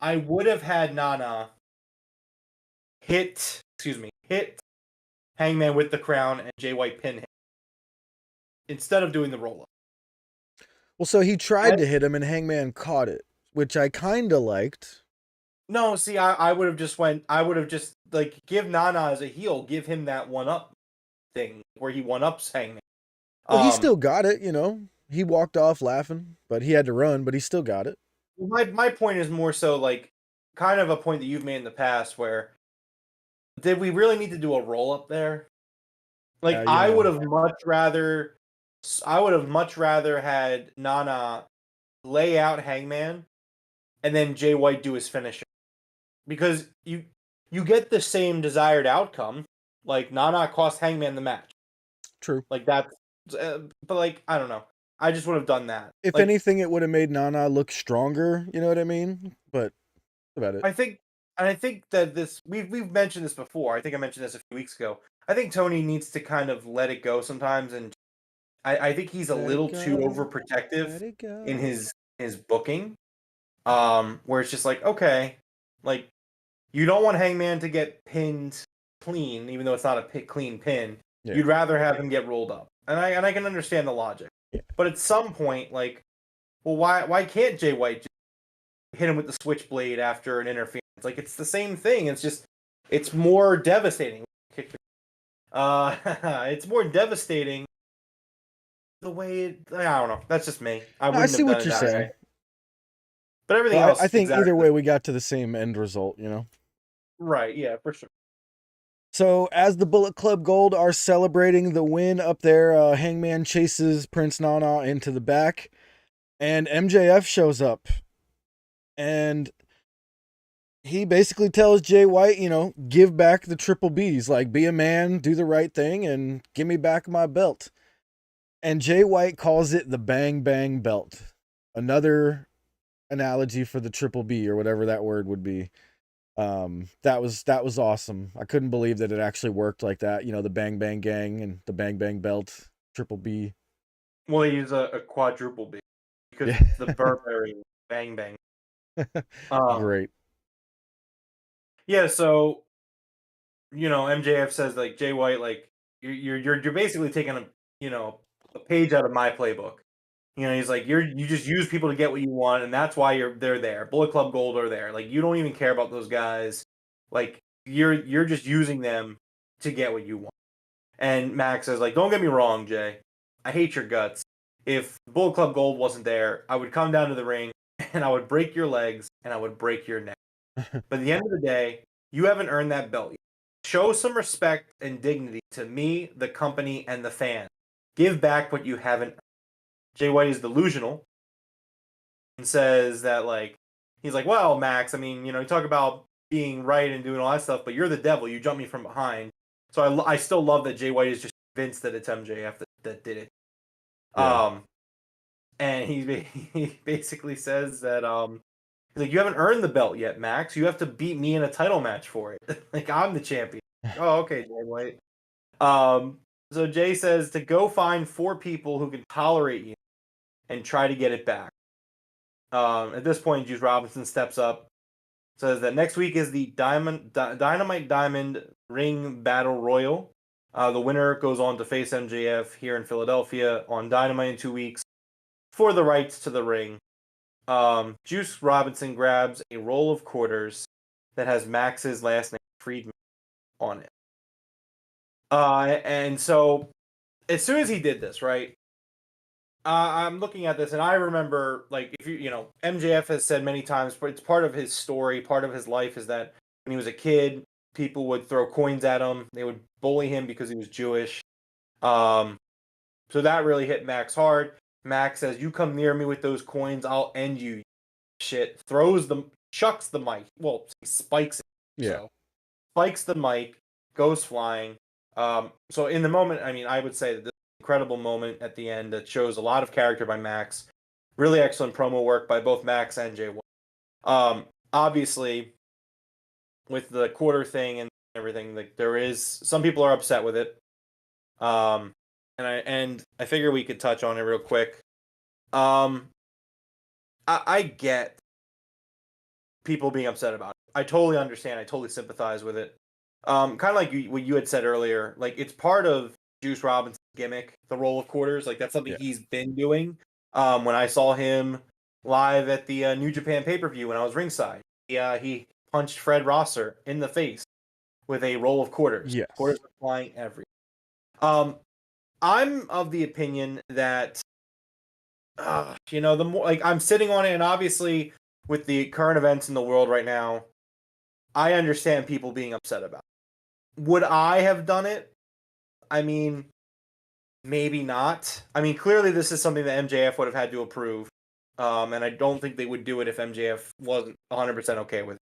I would have had Nana hit Hangman with the crown and Jay White pin him instead of doing the roll up. Well, so he tried to hit him and Hangman caught it, which I kind of liked. No, see, I would have just like give Nana as a heel, give him that one up thing where he one ups Hangman. Well, he still got it, He walked off laughing, but he had to run, but he still got it. My point is more so like kind of a point that you've made in the past where did we really need to do a roll up there? Like I would have much rather had Nana lay out Hangman and then Jay White do his finisher. Because you get the same desired outcome. Like Nana cost Hangman the match. True. Like that's but like I don't know. I just would have done that. If like, anything, it would have made Nana look stronger. You know what I mean? But about it. I think that this we've mentioned this before. I think I mentioned this a few weeks ago. I think Tony needs to kind of let it go sometimes, and I think he's a little too overprotective in his booking. Where it's just like, okay, like you don't want Hangman to get pinned clean, even though it's not a clean pin. Yeah. You'd rather have him get rolled up, and I can understand the logic. Yeah. But at some point, like, well, why can't Jay White just hit him with the switchblade after an interference? Like, it's the same thing. It's just it's more devastating. It's more devastating the way I don't know. That's just me. I see what you're saying. Way. But everything else, I think either way, we got to the same end result. Right? Yeah, for sure. So as the Bullet Club Gold are celebrating the win up there, Hangman chases Prince Nana into the back, and MJF shows up, and he basically tells Jay White, give back the triple Bs, like be a man, do the right thing, and give me back my belt. And Jay White calls it the Bang Bang Belt. Another analogy for the triple B or whatever that word would be. That was awesome. I couldn't believe that it actually worked like that. The Bang Bang Gang and the Bang Bang Belt, triple B. Well, he used a quadruple B because it's the Burberry Bang Bang. Great. Yeah, so MJF says like Jay White, like you're basically taking a page out of my playbook. He's like you just use people to get what you want, and that's why they're there. Bullet Club Gold are there. Like you don't even care about those guys. Like you're just using them to get what you want. And Max says like, don't get me wrong, Jay. I hate your guts. If Bullet Club Gold wasn't there, I would come down to the ring and I would break your legs and I would break your neck. But at the end of the day, you haven't earned that belt yet. Show some respect and dignity to me, the company, and the fans. Give back what you haven't earned. Jay White is delusional and says that, like, he's like, well, Max, I mean, you talk about being right and doing all that stuff, but you're the devil. You jumped me from behind. So I still love that Jay White is just convinced that it's MJF that did it. Yeah. And he basically says that, he's like, you haven't earned the belt yet, Max. You have to beat me in a title match for it. Like, I'm the champion. Oh, okay, Jay White. So Jay says to go find 4 people who can tolerate you and try to get it back. At this point, Juice Robinson steps up, says that next week is the Dynamite Diamond Ring Battle Royal. The winner goes on to face MJF here in Philadelphia on Dynamite in 2 weeks for the rights to the ring. Juice Robinson grabs a roll of quarters that has Max's last name, Friedman, on it. And so as soon as he did this, right, I'm looking at this and I remember, like, if MJF has said many times, but it's part of his story, part of his life is that when he was a kid, people would throw coins at him. They would bully him because he was Jewish. So that really hit Max hard. Max says, "You come near me with those coins, I'll end you." Shit. Chucks the mic. Well, he spikes it. Yeah. So, spikes the mic, goes flying. So in the moment, I mean, I would say that this incredible moment at the end that shows a lot of character by Max. Really excellent promo work by both Max and Jay White. Obviously, with the quarter thing and everything, like some people are upset with it. And I figure we could touch on it real quick. I get people being upset about it. I totally understand. I totally sympathize with it. Kind of like what you had said earlier. Like, it's part of Juice Robinson's gimmick, the roll of quarters. Like, that's something he's been doing. When I saw him live at the New Japan pay-per-view when I was ringside, he punched Fred Rosser in the face with a roll of quarters. Yes. Quarters are flying everywhere. I'm of the opinion that, the more, like, I'm sitting on it, and obviously with the current events in the world right now, I understand people being upset about it. Would I have done it? I mean, maybe not. I mean, clearly this is something that MJF would have had to approve, and I don't think they would do it if MJF wasn't 100% okay with it.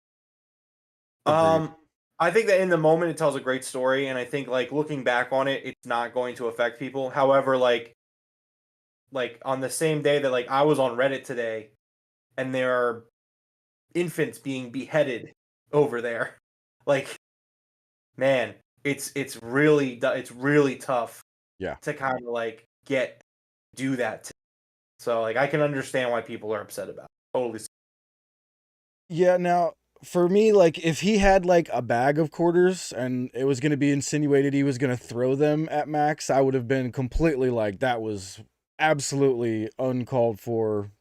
I think that in the moment it tells a great story, and I think, like, looking back on it, it's not going to affect people. However, like on the same day that, like, I was on Reddit today, and there are infants being beheaded over there. Like, man, it's really tough. Yeah. To kind of, like, do that. So, like, I can understand why people are upset about it. Totally. Yeah. Now, for me, like, if he had, like, a bag of quarters and it was going to be insinuated he was going to throw them at Max, I would have been completely like, that was absolutely uncalled for,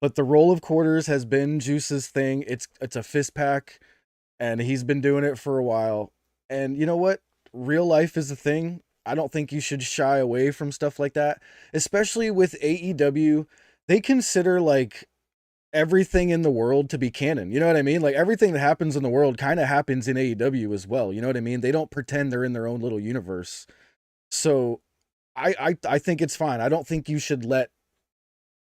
But the roll of quarters has been Juice's thing. It's a fist pack, and he's been doing it for a while. And you know what? Real life is a thing. I don't think you should shy away from stuff like that, especially with AEW. They consider, like, everything in the world to be canon. You know what I mean? Like, everything that happens in the world kind of happens in AEW as well. You know what I mean? They don't pretend they're in their own little universe. So I think it's fine. I don't think you should let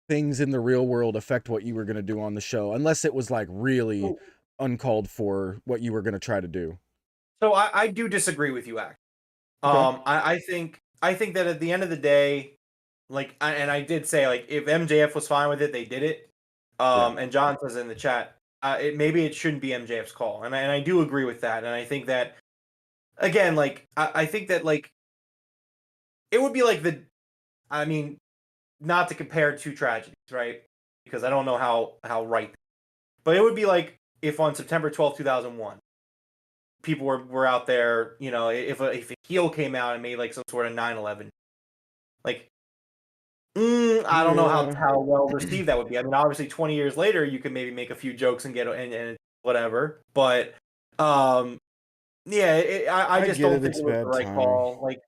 things in the real world affect what you were going to do on the show, unless it was, like, really uncalled for what you were going to try to do. So I do disagree with you, actually. Okay. I think that at the end of the day, like, and I did say, like, if MJF was fine with it, they did it. And John says in the chat, maybe it shouldn't be MJF's call, and I do agree with that. And I think that, again, like, I think that, like, it would be like I mean, not to compare two tragedies, right? Because I don't know how right, but it would be like if on September 12th, 2001, people were out there, if a heel came out and made, like, some sort of 9/11, like, I don't know how well received that would be. I mean, obviously 20 years later, you could maybe make a few jokes and get and whatever, but I just don't think it was the right call. Like,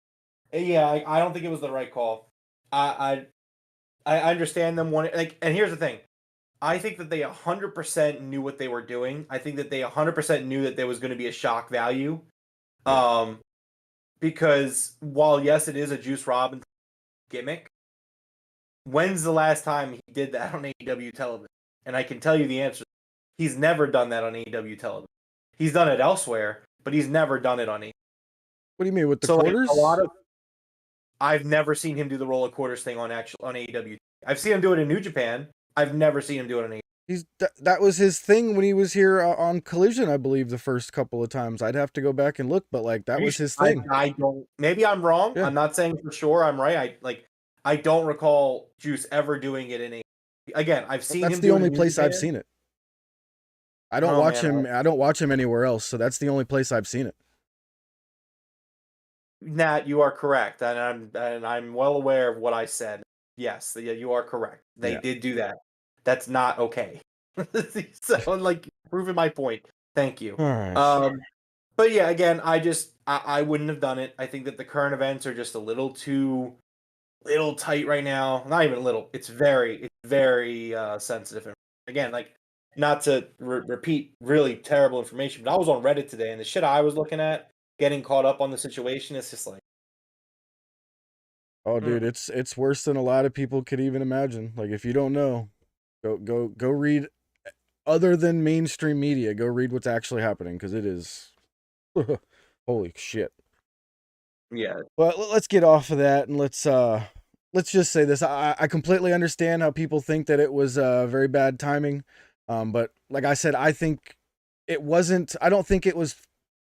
I don't think it was the right call. I understand them wanting, like, and here's the thing. I think that they 100% knew what they were doing. I think that they 100% knew that there was going to be a shock value. Because while, yes, it is a Juice Robinson gimmick, when's the last time he did that on AEW television? And I can tell you the answer. He's never done that on AEW television. He's done it elsewhere, but he's never done it on AEW. What do you mean, with the quarters? Like, I've never seen him do the roll of quarters thing on AEW. I've seen him do it in New Japan. I've never seen him do it on AEW. That was his thing when he was here on Collision, I believe, the first couple of times. I'd have to go back and look, but, like, that was his thing. I don't. Maybe I'm wrong. Yeah. I'm not saying for sure I'm right. I don't recall Juice ever doing it in a. Again, I've seen That's him the do it only in New place I've Japan. seen it. I don't Oh, watch man, him. I don't watch him anywhere else. So that's the only place I've seen it. Nat, you are correct, and I'm well aware of what I said. Yes, yeah, you are correct. They Yeah. did do that. That's not okay. So, like, proving my point. Thank you. All right. But yeah, again, I wouldn't have done it. I think that the current events are just a little tight right now. Not even a little. It's very sensitive. And again, like, not to repeat really terrible information, but I was on Reddit today, and the shit I was looking at, getting caught up on the situation, it's just like, Oh, dude, it's worse than a lot of people could even imagine. Like, if you don't know, go read. Other than mainstream media, go read what's actually happening because it is holy shit. yeah, But let's get off of that and let's just say this. I completely understand how people think that it was very bad timing. But like I said, I think it wasn't. I don't think it was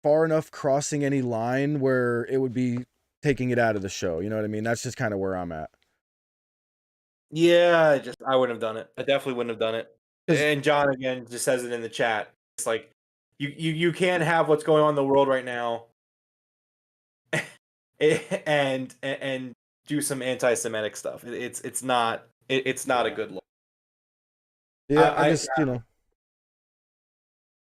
far enough crossing any line where it would be taking it out of the show. You know what I mean? That's just kind of where I'm at. yeah. I wouldn't have done it. I definitely wouldn't have done it. 'Cause And John again just says it in the chat. It's like you can't have what's going on in the world right now, and do some anti-Semitic stuff. It's not it's not a good look. yeah, I just the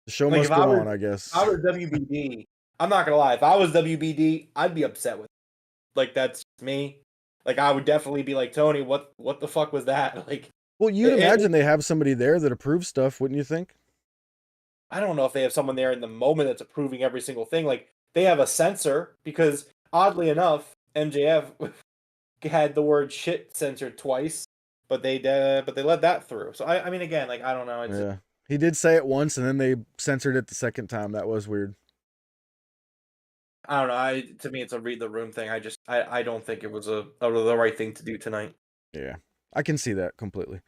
show Like, must go on. I if I guess. was WBD, I'm not gonna lie. If I was WBD, I'd be upset with it. Like, that's me. Like, I would definitely be like, Tony, what the fuck was that? Like, Well, you'd imagine they have somebody there that approves stuff, wouldn't you think? I don't know if they have someone there in the moment that's approving every single thing. Like, they have a censor because, oddly enough, MJF had the word shit censored twice, but they let that through. So I mean, again, like, I don't know. Yeah. He did say it once and then they censored it the second time. That was weird. I don't know. To me, it's a read the room thing. I don't think it was the right thing to do tonight. Yeah. I can see that completely.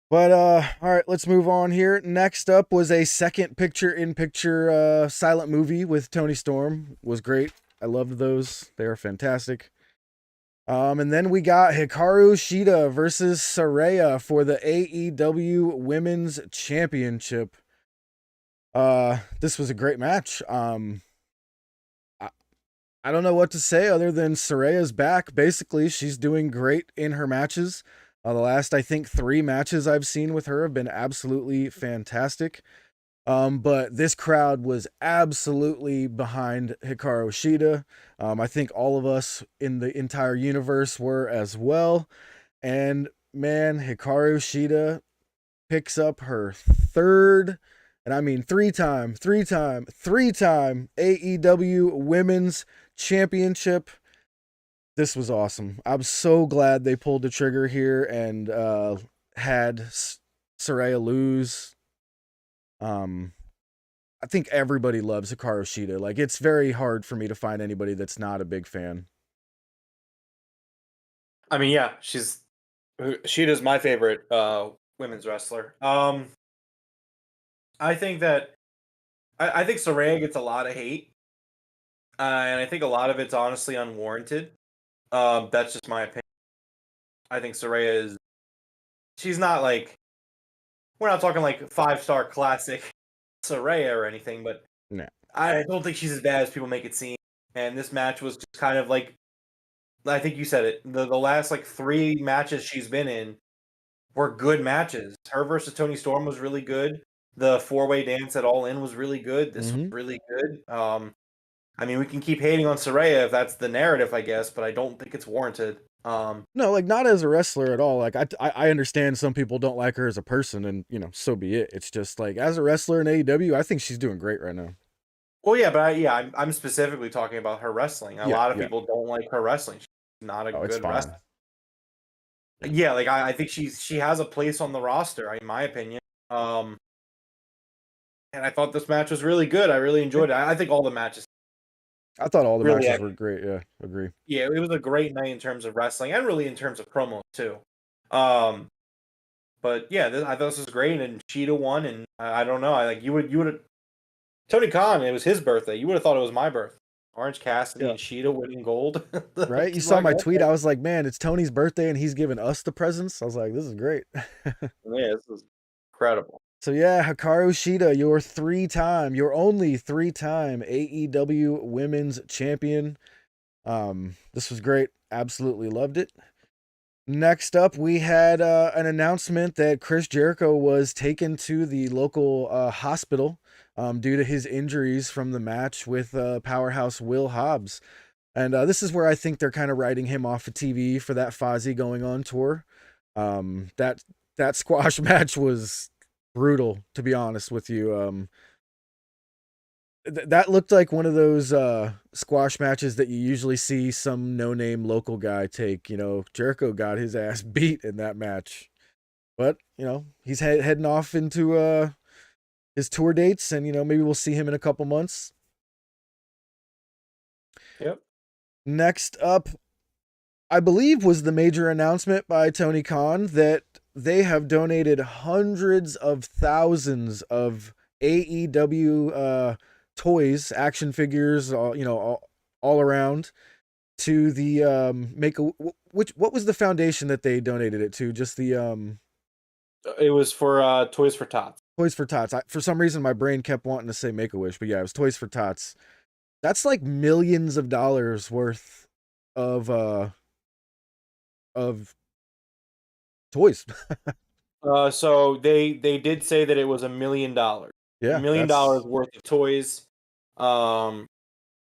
But all right, let's move on here. Next up was a second picture-in-picture silent movie with Tony Storm. Was great. I loved those. They are fantastic. And then we got Hikaru Shida versus Saraya for the AEW Women's Championship. This was a great match. I don't know what to say other than Saraya's back. Basically, she's doing great in her matches. The last, I think, 3 matches I've seen with her have been absolutely fantastic. But this crowd was absolutely behind Hikaru Shida. I think all of us in the entire universe were as well. And man, Hikaru Shida picks up her third, and I mean three-time AEW Women's Championship. This was awesome. I'm so glad they pulled the trigger here and had Saraya lose. I think everybody loves Hikaru Shida. Like, it's very hard for me to find anybody that's not a big fan. I mean, yeah, Sheeta's my favorite women's wrestler. I think that I think Saraya gets a lot of hate, and I think a lot of it's honestly unwarranted. That's just my opinion. I think Saraya is. She's not like, we're not talking like 5-star classic Saraya or anything, but Nah. I don't think she's as bad as people make it seem. And this match was just kind of like, I think you said it. The last like 3 matches she's been in were good matches. Her versus Tony Storm was really good. The 4-way dance at All In was really good. This was really good. I mean, we can keep hating on Saraya if that's the narrative, I guess, but I don't think it's warranted. No, like, not as a wrestler at all. Like, I understand some people don't like her as a person, and so be it. It's just like, as a wrestler in AEW, I think she's doing great right now. Well, yeah, but I'm specifically talking about her wrestling. A lot of people don't like her wrestling. She's not a good wrestler. Yeah, like, I think she has a place on the roster, in my opinion. And I thought this match was really good. I really enjoyed it. I think all the matches. I thought all the Really matches were great. Yeah, agree. Yeah, it was a great night in terms of wrestling and really in terms of promos too. But yeah, I thought this was great, and Cheetah won, and I don't know. I like you would have Tony Khan. It was his birthday. You would have thought it was my birthday, Orange Cassidy Yeah. and Sheeta winning gold. Right? Like, You saw my okay. tweet. I was like, man, it's Tony's birthday and he's giving us the presents. I was like, this is great. Yeah, this is incredible. So yeah, Hikaru Shida, your only three-time AEW Women's Champion. This was great. Absolutely loved it. Next up, we had an announcement that Chris Jericho was taken to the local hospital due to his injuries from the match with powerhouse Will Hobbs. And this is where I think they're kind of writing him off of TV for that Fozzy going on tour. That squash match was brutal, to be honest with you. That looked like one of those squash matches that you usually see some no-name local guy take. Jericho got his ass beat in that match, but he's heading off into his tour dates, and maybe we'll see him in a couple months. Yep. Next up, I believe, was the major announcement by Tony Khan that they have donated hundreds of thousands of AEW toys, action figures, all around to the what was the foundation that they donated it to? Just the It was for Toys for Tots. Toys for Tots. For some reason, my brain kept wanting to say Make-A-Wish, but yeah, it was Toys for Tots. That's like millions of dollars worth of toys. So they did say that it was $1 million. Yeah, $1 million worth of toys.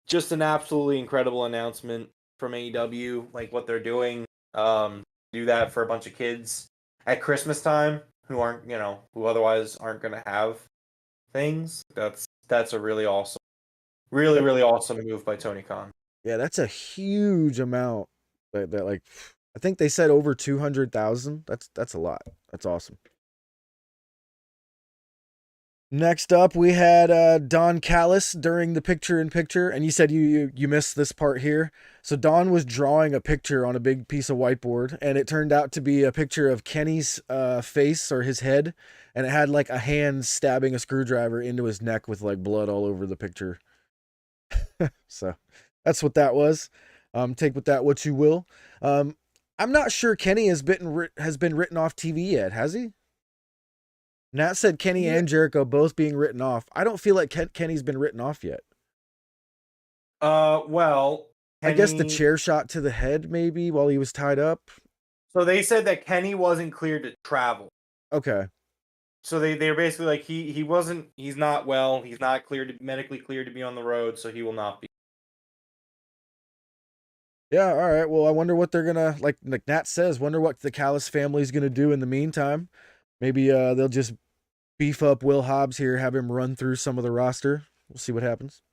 Just an absolutely incredible announcement from AEW, like what they're doing. Do that for a bunch of kids at Christmas time who otherwise aren't gonna have things. That's a really awesome, really awesome move by Tony Khan. Yeah, that's a huge amount. That like, I think they said over 200,000. That's a lot. That's awesome. Next up, we had Don Callis during the picture-in-picture, and you said you missed this part here. So Don was drawing a picture on a big piece of whiteboard, and it turned out to be a picture of Kenny's face or his head, and it had like a hand stabbing a screwdriver into his neck with like blood all over the picture. So that's what that was. Take with that what you will. I'm not sure Kenny has been written off TV yet, has he? Nat said Kenny and Jericho both being written off. I don't feel like Kenny's been written off yet. Well, I guess the chair shot to the head maybe while he was tied up. So they said that Kenny wasn't cleared to travel. Okay. So they're basically like he's not well, he's not medically cleared to be on the road, so he will not be. Yeah, all right. Well, I wonder what they're gonna like Nat says, wonder what the Callis family's gonna do in the meantime. Maybe they'll just beef up Will Hobbs here, have him run through some of the roster. We'll see what happens.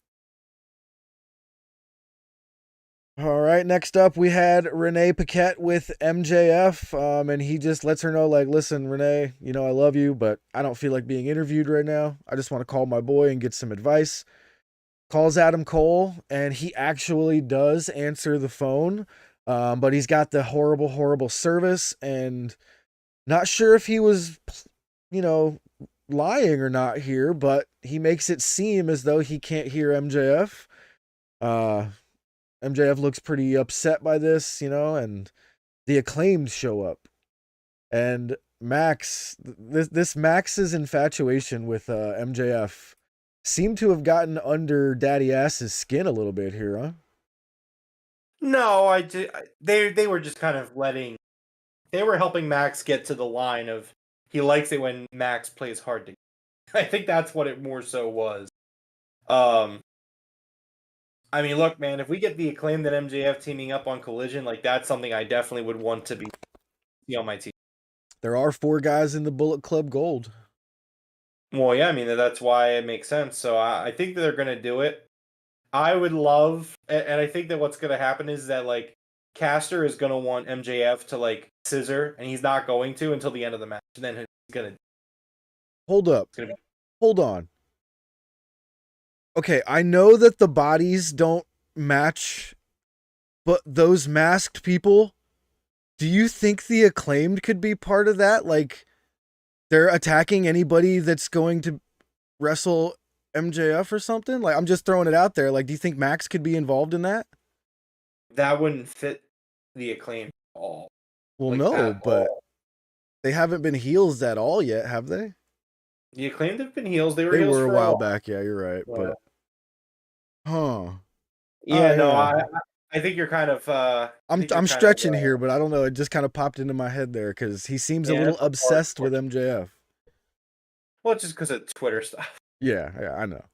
All right, next up we had Renee Paquette with MJF, and he just lets her know, like, listen, Renee, I love you, but I don't feel like being interviewed right now. I just want to call my boy and get some advice. Calls Adam Cole, and he actually does answer the phone, but he's got the horrible service, and not sure if he was, lying or not here, but he makes it seem as though he can't hear MJF. MJF looks pretty upset by this, and the Acclaimed show up. And Max, this Max's infatuation with MJF seemed to have gotten under Daddy Ass's skin a little bit here, huh? No, they were just kind of they were helping Max get to the line of he likes it when Max plays hard to get. I think that's what it more so was. I mean, look, man, if we get the Acclaimed and MJF teaming up on Collision, like that's something I definitely would want to be on my team. There are 4 guys in the Bullet Club Gold. Well, yeah, I mean, that's why it makes sense. So I think that they're going to do it. I would love, and I think that what's going to happen is that, like, Caster is going to want MJF to, like, scissor, and he's not going to until the end of the match. And then he's going to... Hold up. Hold on. Okay, I know that the bodies don't match, but those masked people, do you think the Acclaimed could be part of that? Like, they're attacking anybody that's going to wrestle MJF or something? Like, I'm just throwing it out there. Like, do you think Max could be involved in that? That wouldn't fit the Acclaim at all. Well, Like, no, at but all. they haven't been heels at all yet, have they? The Acclaim have been heels. They were They heels were a for while while. back. Yeah, you're right. Yeah. But, huh. Yeah, no, Yeah. I think you're kind of I'm stretching here, but I don't know. It just kind of popped into my head there because he seems a yeah, little it's a hard obsessed with question. MJF. Well, it's just because of Twitter stuff. Yeah, I know.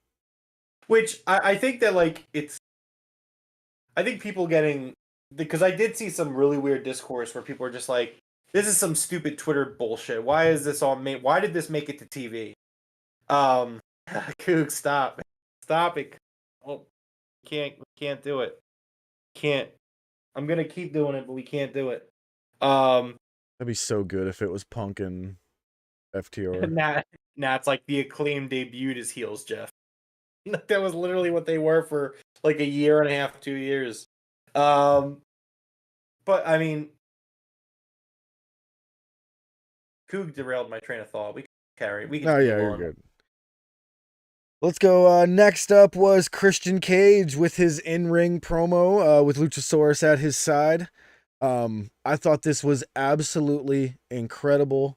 Which I think that like I think people getting, because I did see some really weird discourse where people are just like, this is some stupid Twitter bullshit. Why is this all made? Why did this make it to TV? Coog, stop it. Oh, we can't do it. Can't. I'm gonna keep doing it, but we can't do it. That'd be so good if it was Punk and FTR. Nat's like the Acclaim debuted as heels, Jeff. That was literally what they were for like a year and a half, 2 years. But I mean, Coog derailed my train of thought. We can carry. We can Oh just yeah, move you're on. good. Let's go. Next up was Christian Cage with his in-ring promo with Luchasaurus at his side. I thought this was absolutely incredible.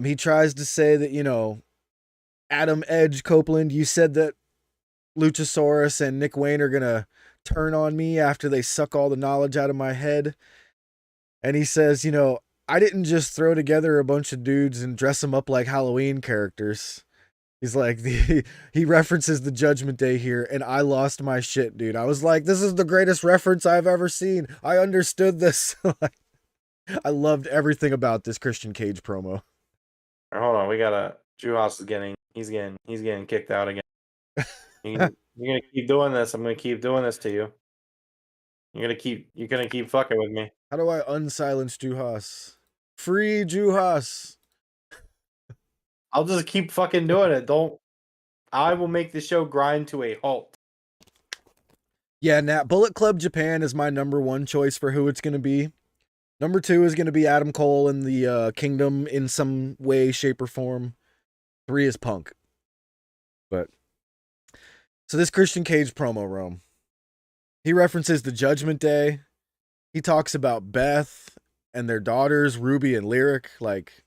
He tries to say that, Adam Edge Copeland, you said that Luchasaurus and Nick Wayne are going to turn on me after they suck all the knowledge out of my head. And he says, I didn't just throw together a bunch of dudes and dress them up like Halloween characters. He's like, he references the Judgment Day here, and I lost my shit, dude. I was like, this is the greatest reference I've ever seen. I understood this. I loved everything about this Christian Cage promo. Hold on, we got Drew House is he's getting kicked out again. You're gonna keep doing this. I'm gonna keep doing this to you. You're gonna keep fucking with me. How do I unsilence Juhas? Free Juhas. I'll just keep fucking doing it. I will make the show grind to a halt. Yeah, Nat, Bullet Club Japan is my number one choice for who it's going to be. Number 2 is going to be Adam Cole in the Kingdom in some way, shape, or form. 3 is Punk. But so this Christian Cage promo, Rome. He references the Judgment Day. He talks about Beth and their daughters, Ruby and Lyric. Like,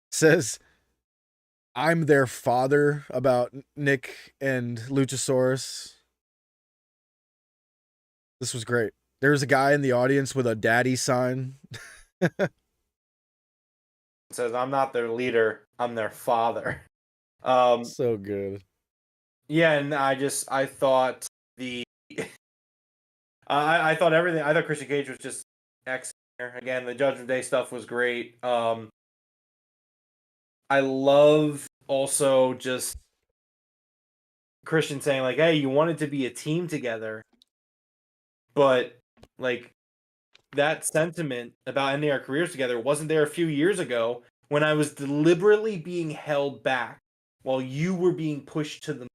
says, I'm their father about Nick and Luchasaurus. This was great. There was a guy in the audience with a daddy sign. It says, I'm not their leader, I'm their father. So good. Yeah, and I thought I thought everything. I thought Christian Cage was just excellent. Again, the Judgment Day stuff was great. I love also just Christian saying like, "Hey, you wanted to be a team together," but like that sentiment about ending our careers together wasn't there a few years ago when I was deliberately being held back while you were being pushed to the.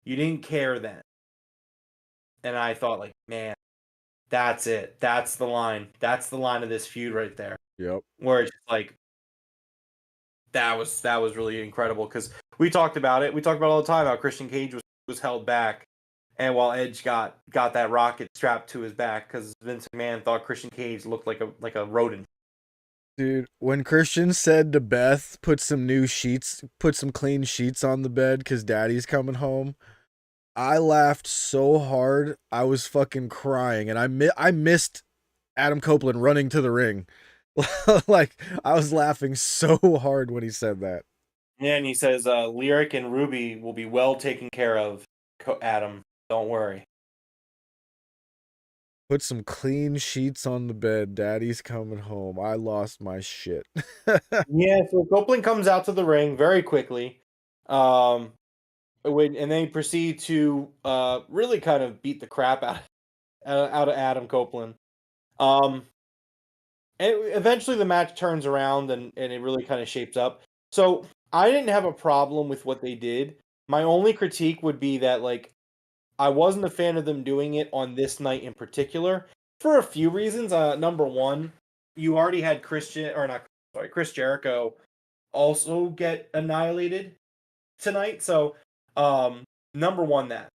You didn't care then. And I thought, like, man, that's it. That's the line. That's the line of this feud right there. Yep. Where it's just like, that was really incredible because we talked about it. We talked about it all the time how Christian Cage was held back, and while Edge got that rocket strapped to his back because Vince McMahon thought Christian Cage looked like a rodent. Dude, when Christian said to Beth, put some clean sheets on the bed because daddy's coming home, I laughed so hard I was fucking crying, and I missed Adam Copeland running to the ring. Like, I was laughing so hard when he said that. Yeah, and he says, Lyric and Ruby will be well taken care of, Adam. Don't worry. Put some clean sheets on the bed. Daddy's coming home. I lost my shit. Yeah, so Copeland comes out to the ring very quickly. And they proceed to really kind of beat the crap out of Adam Copeland. And eventually the match turns around and it really kind of shapes up. So I didn't have a problem with what they did. My only critique would be that like I wasn't a fan of them doing it on this night in particular for a few reasons. Number one, you already had Chris Jericho also get annihilated tonight. So Number one, that.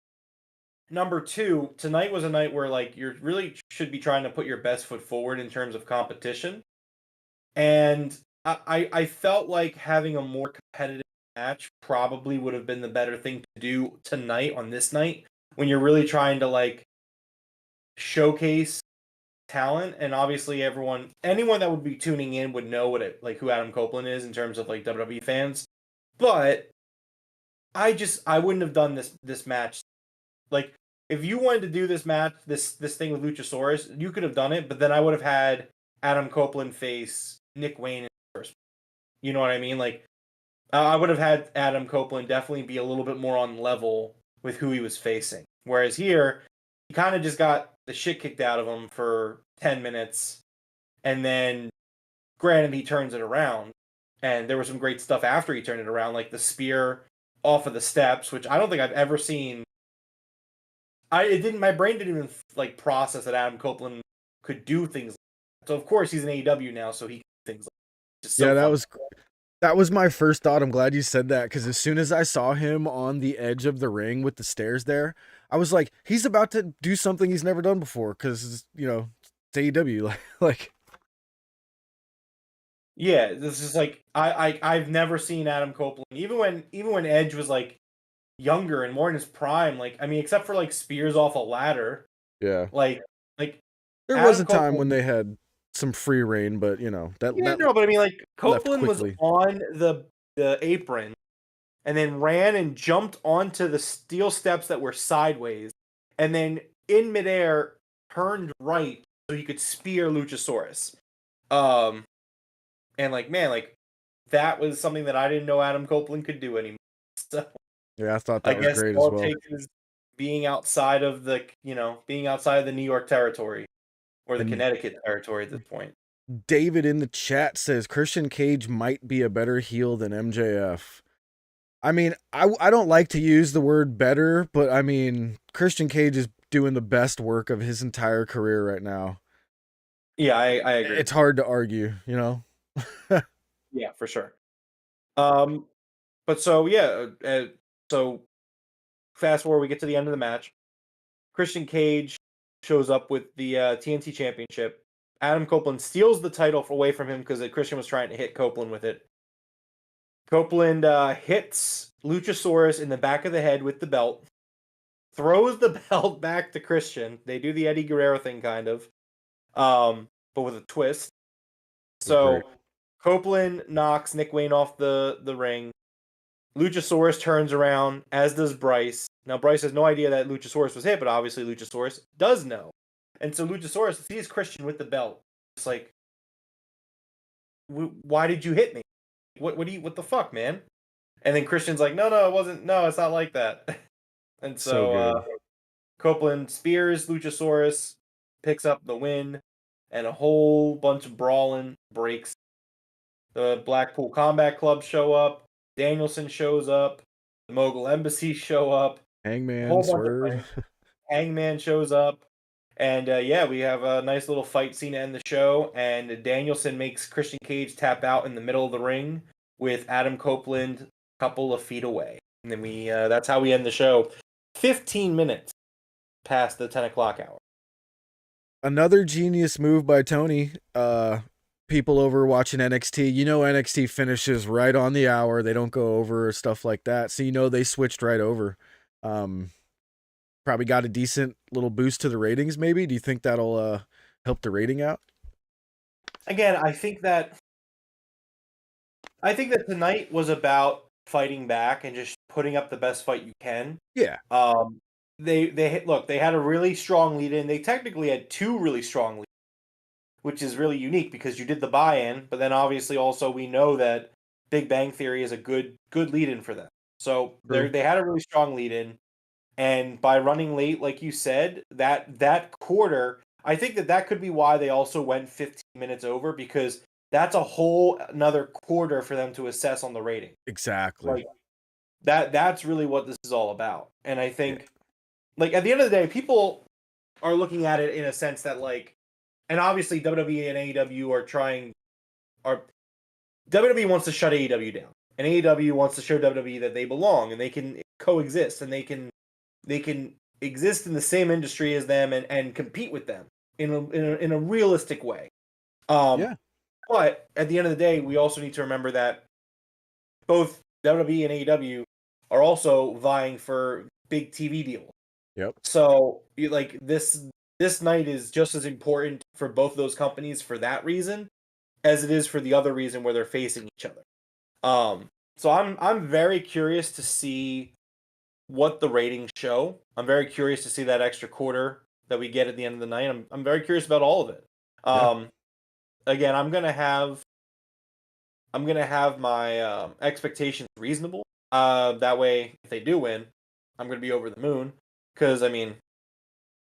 Number two, tonight was a night where like you really should be trying to put your best foot forward in terms of competition. And I felt like having a more competitive match probably would have been the better thing to do tonight on this night when you're really trying to like showcase talent. And obviously anyone that would be tuning in would know who Adam Copeland is in terms of like WWE fans. But I wouldn't have done this match. Like, if you wanted to do this match, this thing with Luchasaurus, you could have done it, but then I would have had Adam Copeland face Nick Wayne in first. You know what I mean? Like, I would have had Adam Copeland definitely be a little bit more on level with who he was facing. Whereas here, he kind of just got the shit kicked out of him for 10 minutes, and then, granted, he turns it around, and there was some great stuff after he turned it around, like the spear off of the steps, which I don't think I've ever seen. My brain didn't even like process that Adam Copeland could do things like that. So of course he's in AEW now, so he can do things like that. Just so Yeah, fun. that was my first thought. I'm glad you said that, because as soon as I saw him on the edge of the ring with the stairs there, I was like, he's about to do something he's never done before, because it's AEW. like Yeah, this is like I've never seen Adam Copeland even when Edge was like younger and more in his prime. Like, I mean, except for like spears off a ladder. yeah, Like there was Adam a time when Copeland. they had some free reign, but Yeah, that no, but I mean, like left Copeland was quickly. on the apron and then ran and jumped onto the steel steps that were sideways, and then in midair turned right so he could spear Luchasaurus. Um, and like, man, like that was something that I didn't know Adam Copeland could do anymore. So Yeah, I thought I that was guess great as all it well. takes is being outside of the New York territory or the And Connecticut territory at this point. David in the chat says Christian Cage might be a better heel than MJF. I mean, I don't like to use the word better, but I mean, Christian Cage is doing the best work of his entire career right now. Yeah, I agree. It's hard to argue, Yeah, for sure. But so yeah, so fast forward, we get to the end of the match. Christian Cage shows up with the TNT Championship. Adam Copeland steals the title away from him because Christian was trying to hit Copeland with it. Copeland hits Luchasaurus in the back of the head with the belt, throws the belt back to Christian. They do the Eddie Guerrero thing, kind of, but with a twist. Great. So Copeland knocks Nick Wayne off the ring. Luchasaurus turns around, as does Bryce. Now, Bryce has no idea that Luchasaurus was hit, but obviously Luchasaurus does know. And so Luchasaurus sees Christian with the belt. It's like, why did you hit me? What the fuck, man? And then Christian's like, no, it wasn't. No, it's not like that. And So good. Copeland spears Luchasaurus, picks up the win, and a whole bunch of brawling breaks. The Blackpool Combat Club show up. Danielson shows up. The Mogul Embassy show up. A Hangman, whole bunch of Swerve. friends. Hangman shows up. And we have a nice little fight scene to end the show. And Danielson makes Christian Cage tap out in the middle of the ring with Adam Copeland a couple of feet away. And then that's how we end the show. 15 minutes past the 10 o'clock hour. Another genius move by Tony. People over watching NXT, NXT finishes right on the hour. They don't go over or stuff like that. So they switched right over. Probably got a decent little boost to the ratings, maybe. Do you think that'll help the rating out? Again, I think that tonight was about fighting back and just putting up the best fight you can. Yeah. They had a really strong lead in. They technically had two really strong leads, which is really unique because you did the buy-in, but then obviously also we know that Big Bang Theory is a good lead-in for them. So they had a really strong lead-in, and by running late, like you said, that quarter, I think that could be why they also went 15 minutes over, because that's a whole another quarter for them to assess on the rating. Exactly. Like that's really what this is all about. And I think, like, at the end of the day, people are looking at it in a sense that, like, and obviously WWE and AEW WWE wants to shut AEW down, and AEW wants to show WWE that they belong, and they can coexist and they can exist in the same industry as them and compete with them in a realistic way. Yeah. But at the end of the day, we also need to remember that both WWE and AEW are also vying for big TV deals. Yep. So like this night is just as important for both of those companies for that reason as it is for the other reason where they're facing each other. So I'm very curious to see what the ratings show. I'm very curious to see that extra quarter that we get at the end of the night. I'm very curious about all of it. Again, I'm gonna have my expectations reasonable. That way, if they do win, I'm gonna be over the moon. Because I mean,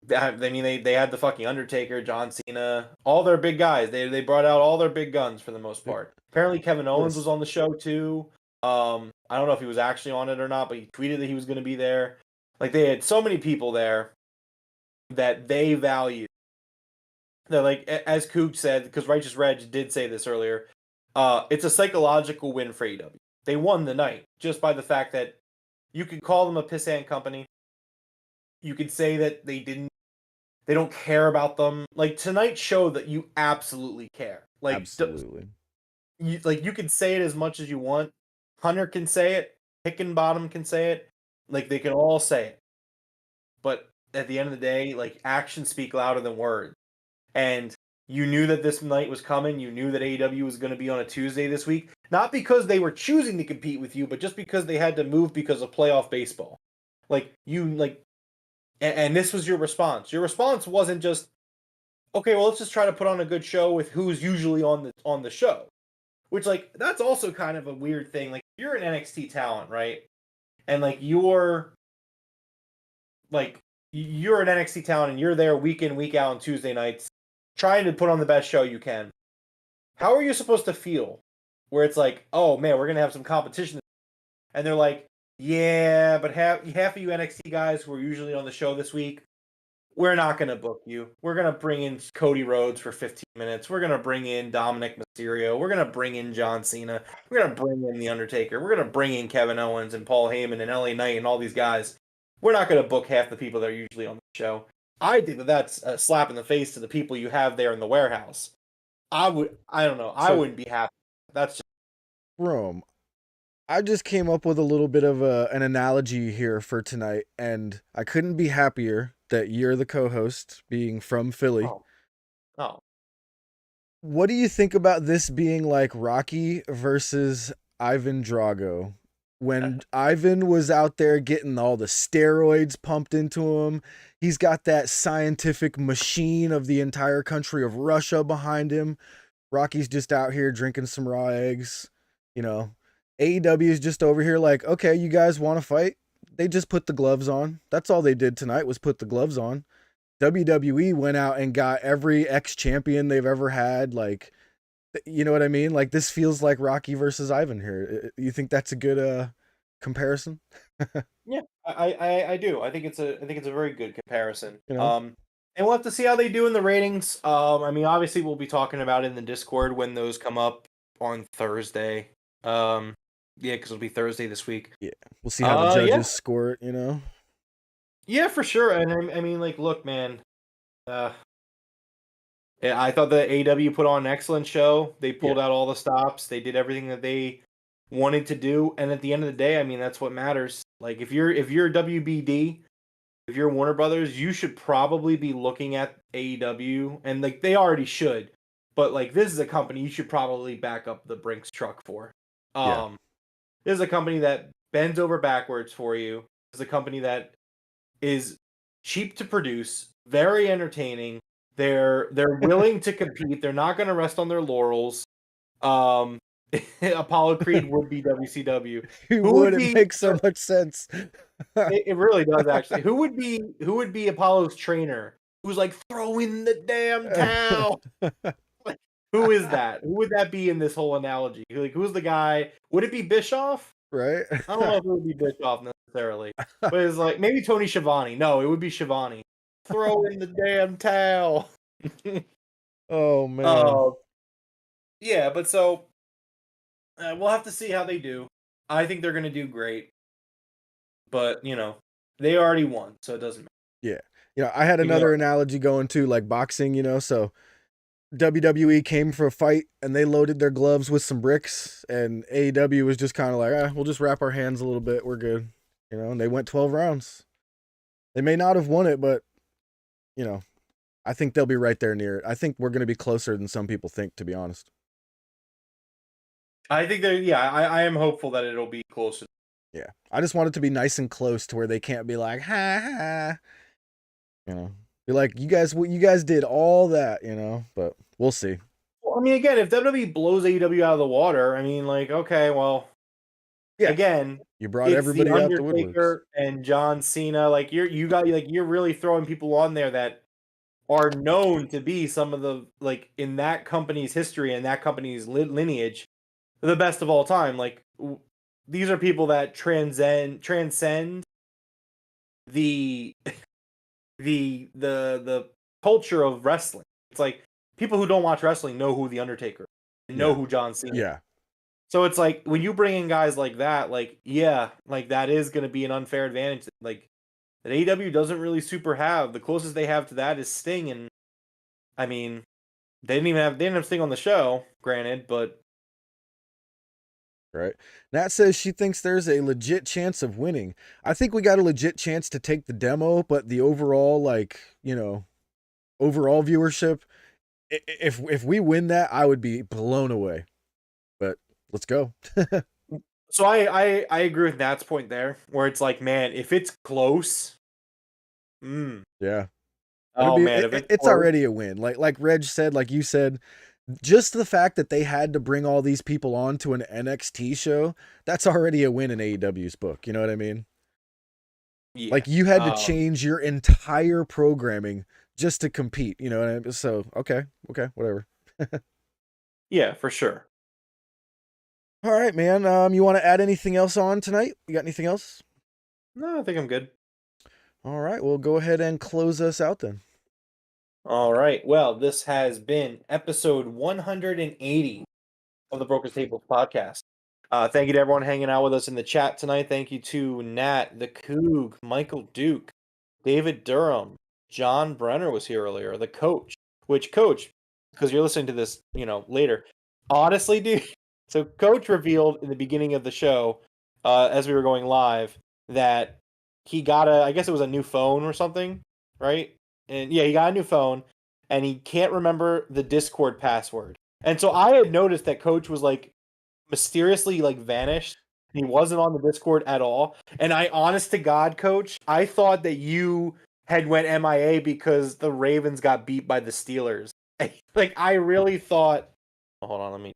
they had the fucking Undertaker, John Cena, all their big guys. They brought out all their big guns for the most part. Apparently, Kevin Owens was on the show too. I don't know if he was actually on it or not, but he tweeted that he was going to be there. Like they had so many people there that they value. They're like, as Coog said, because Righteous Reg did say this earlier. It's a psychological win for AEW. They won the night just by the fact that you could call them a pissant company. You could say that they don't care about them. Like tonight showed that you absolutely care. Like Absolutely. You can say it as much as you want. Hunter can say it. Hickenbottom can say it. Like they can all say it. But at the end of the day, like actions speak louder than words. And you knew that this night was coming. You knew that AEW was going to be on a Tuesday this week. Not because they were choosing to compete with you, but just because they had to move because of playoff baseball. And this was your response. Your response wasn't just, okay, well, let's just try to put on a good show with who's usually on the show. Which, like, that's also kind of a weird thing. Like, you're an NXT talent, right? And, like, you're an NXT talent and you're there week in, week out on Tuesday nights trying to put on the best show you can. How are you supposed to feel where it's like, oh, man, we're going to have some competition? And they're like, yeah, but half of you NXT guys who are usually on the show this week, we're not going to book you. We're going to bring in Cody Rhodes for 15 minutes. We're going to bring in Dominic Mysterio. We're going to bring in John Cena. We're going to bring in The Undertaker. We're going to bring in Kevin Owens and Paul Heyman and LA Knight and all these guys. We're not going to book half the people that are usually on the show. I think that's a slap in the face to the people you have there in the warehouse. I don't know. I wouldn't be happy. That's just Rome. I just came up with a little bit of an analogy here for tonight, and I couldn't be happier that you're the co-host, being from Philly. Oh. What do you think about this being like Rocky versus Ivan Drago? When Ivan was out there getting all the steroids pumped into him, he's got that scientific machine of the entire country of Russia behind him. Rocky's just out here drinking some raw eggs, you know. AEW is just over here like, okay, you guys want to fight? They just put the gloves on. That's all they did tonight was put the gloves on. WWE went out and got every ex-champion they've ever had. Like, you know what I mean? Like, this feels like Rocky versus Ivan here. You think that's a good comparison? Yeah, I do. I think it's a very good comparison. You know? And we'll have to see how they do in the ratings. I mean, obviously we'll be talking about it in the Discord when those come up on Thursday. Yeah, because it'll be Thursday this week. Yeah, we'll see how the judges score it. You know? Yeah, for sure. And I mean, like, look, man. Yeah, I thought the AEW put on an excellent show. They pulled out all the stops. They did everything that they wanted to do. And at the end of the day, I mean, that's what matters. Like, if you're WBD, if you're Warner Brothers, you should probably be looking at AEW, and like they already should. But like, this is a company you should probably back up the Brinks truck for. This is a company that bends over backwards for you. This is a company that is cheap to produce, very entertaining. They're willing to compete. They're not going to rest on their laurels. Apollo Creed would be WCW. It makes so much sense. It really does, actually. Who would be Apollo's trainer? Who's like, throw in the damn towel? Like, who is that? Who would that be in this whole analogy? Like, who's the guy? Would it be Bischoff? Right? I don't know if it would be Bischoff necessarily, but it's like maybe Tony Schiavone. No, it would be Schiavone. Throw in the damn towel. Oh man. Yeah, but so we'll have to see how they do. I think they're going to do great. but they already won, so it doesn't Yeah. I had matter. another analogy going too, like boxing, so WWE came for a fight and they loaded their gloves with some bricks, and AEW was just kind of like, we'll just wrap our hands a little bit. We're good. And they went 12 rounds. They may not have won it, but, I think they'll be right there near it. I think we're going to be closer than some people think, to be honest. I think I am hopeful that it'll be closer. Yeah. I just want it to be nice and close to where they can't be like, ha, ha. Be like, you guys did all that, but we'll see. Well, I mean, again, if WWE blows AEW out of the water, I mean, like, okay, well, yeah. Again, you brought it's everybody the out the woodworks. Undertaker and John Cena. Like you're really throwing people on there that are known to be some of the in that company's history and that company's lineage, the best of all time. Like these are people that transcend the the culture of wrestling. It's like people who don't watch wrestling know who the Undertaker and know who John Cena. Yeah. So it's like when you bring in guys like that, that is going to be an unfair advantage. Like that AEW doesn't really super have. The closest they have to that is Sting, and I mean, they didn't have Sting on the show, granted, but right. Nat says she thinks there's a legit chance of winning. I think we got a legit chance to take the demo, but the overall overall viewership, if we win that, I would be blown away. But let's go. So I agree with Nat's point there, where it's like, man, if it's close, yeah. Oh man, if it's already a win. Like Reg said, like you said, just the fact that they had to bring all these people on to an NXT show, that's already a win in AEW's book. You know what I mean? Yeah. Like you had to change your entire programming just to compete. You know what I mean? So okay, whatever. Yeah, for sure. All right, man. You want to add anything else on tonight? You got anything else? No, I think I'm good. All right, we'll go ahead and close us out then. All right. Well, this has been episode 180 of the Broken Tables podcast. Thank you to everyone hanging out with us in the chat tonight. Thank you to Nat, the Coog, Michael Duke, David Durham, John Brenner was here earlier, the coach. Which coach, because you're listening to this, later. Honestly, dude. So Coach revealed in the beginning of the show, as we were going live, that he got I guess it was a new phone or something, right? And yeah, he got a new phone, and he can't remember the Discord password. And so I had noticed that Coach was mysteriously vanished. He wasn't on the Discord at all. And I, honest to God, Coach, I thought that you had went MIA because the Ravens got beat by the Steelers. I really thought. Hold on, let me.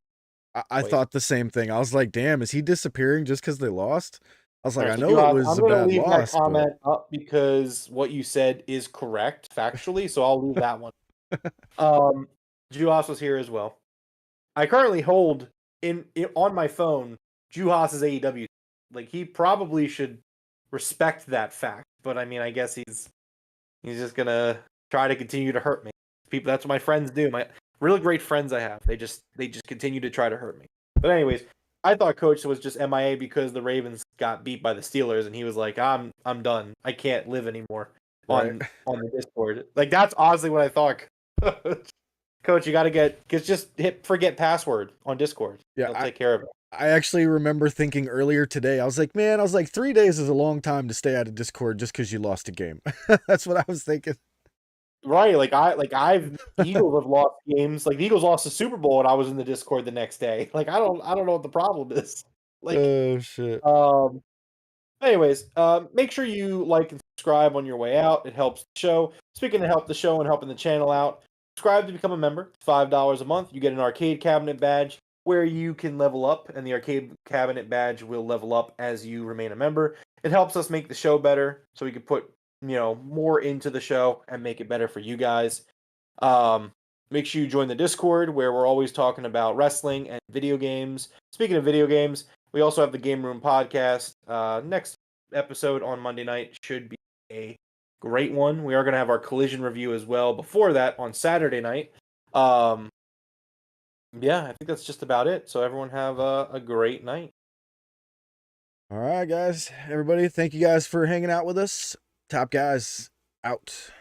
I thought the same thing. I was like, damn, is he disappearing just because they lost? I was like, I know Juhas, it was I'm a going to bad leave loss. my comment up because what you said is correct factually, so I'll leave that one. Juhas was here as well. I currently hold on my phone Juhas's AEW. He probably should respect that fact, but I mean, I guess he's just gonna try to continue to hurt me. People, that's what my friends do. My really great friends I have. They just continue to try to hurt me. But anyways, I thought Coach was just MIA because the Ravens got beat by the Steelers, and he was like, I'm done. I can't live anymore on the Discord. That's honestly what I thought. Coach, you got to just forget password on Discord. Yeah, They'll take care of it. I actually remember thinking earlier today, I was like, 3 days is a long time to stay out of Discord just because you lost a game. That's what I was thinking. Right, Eagles have lost games. The Eagles lost the Super Bowl, and I was in the Discord the next day. I don't know what the problem is. Oh shit. Anyways, make sure you like and subscribe on your way out. It helps the show. Speaking of help the show and helping the channel out, subscribe to become a member. $5 a month. You get an arcade cabinet badge where you can level up, and the arcade cabinet badge will level up as you remain a member. It helps us make the show better, so we can put more into the show and make it better for you guys. Make sure you join the Discord where we're always talking about wrestling and video games. Speaking of video games, we also have the Game Room podcast. Next episode on Monday night should be a great one. We are going to have our Collision review as well before that on Saturday night. Yeah, I think that's just about it. So everyone have a great night. All right, guys. Everybody, thank you guys for hanging out with us. Top Guys out.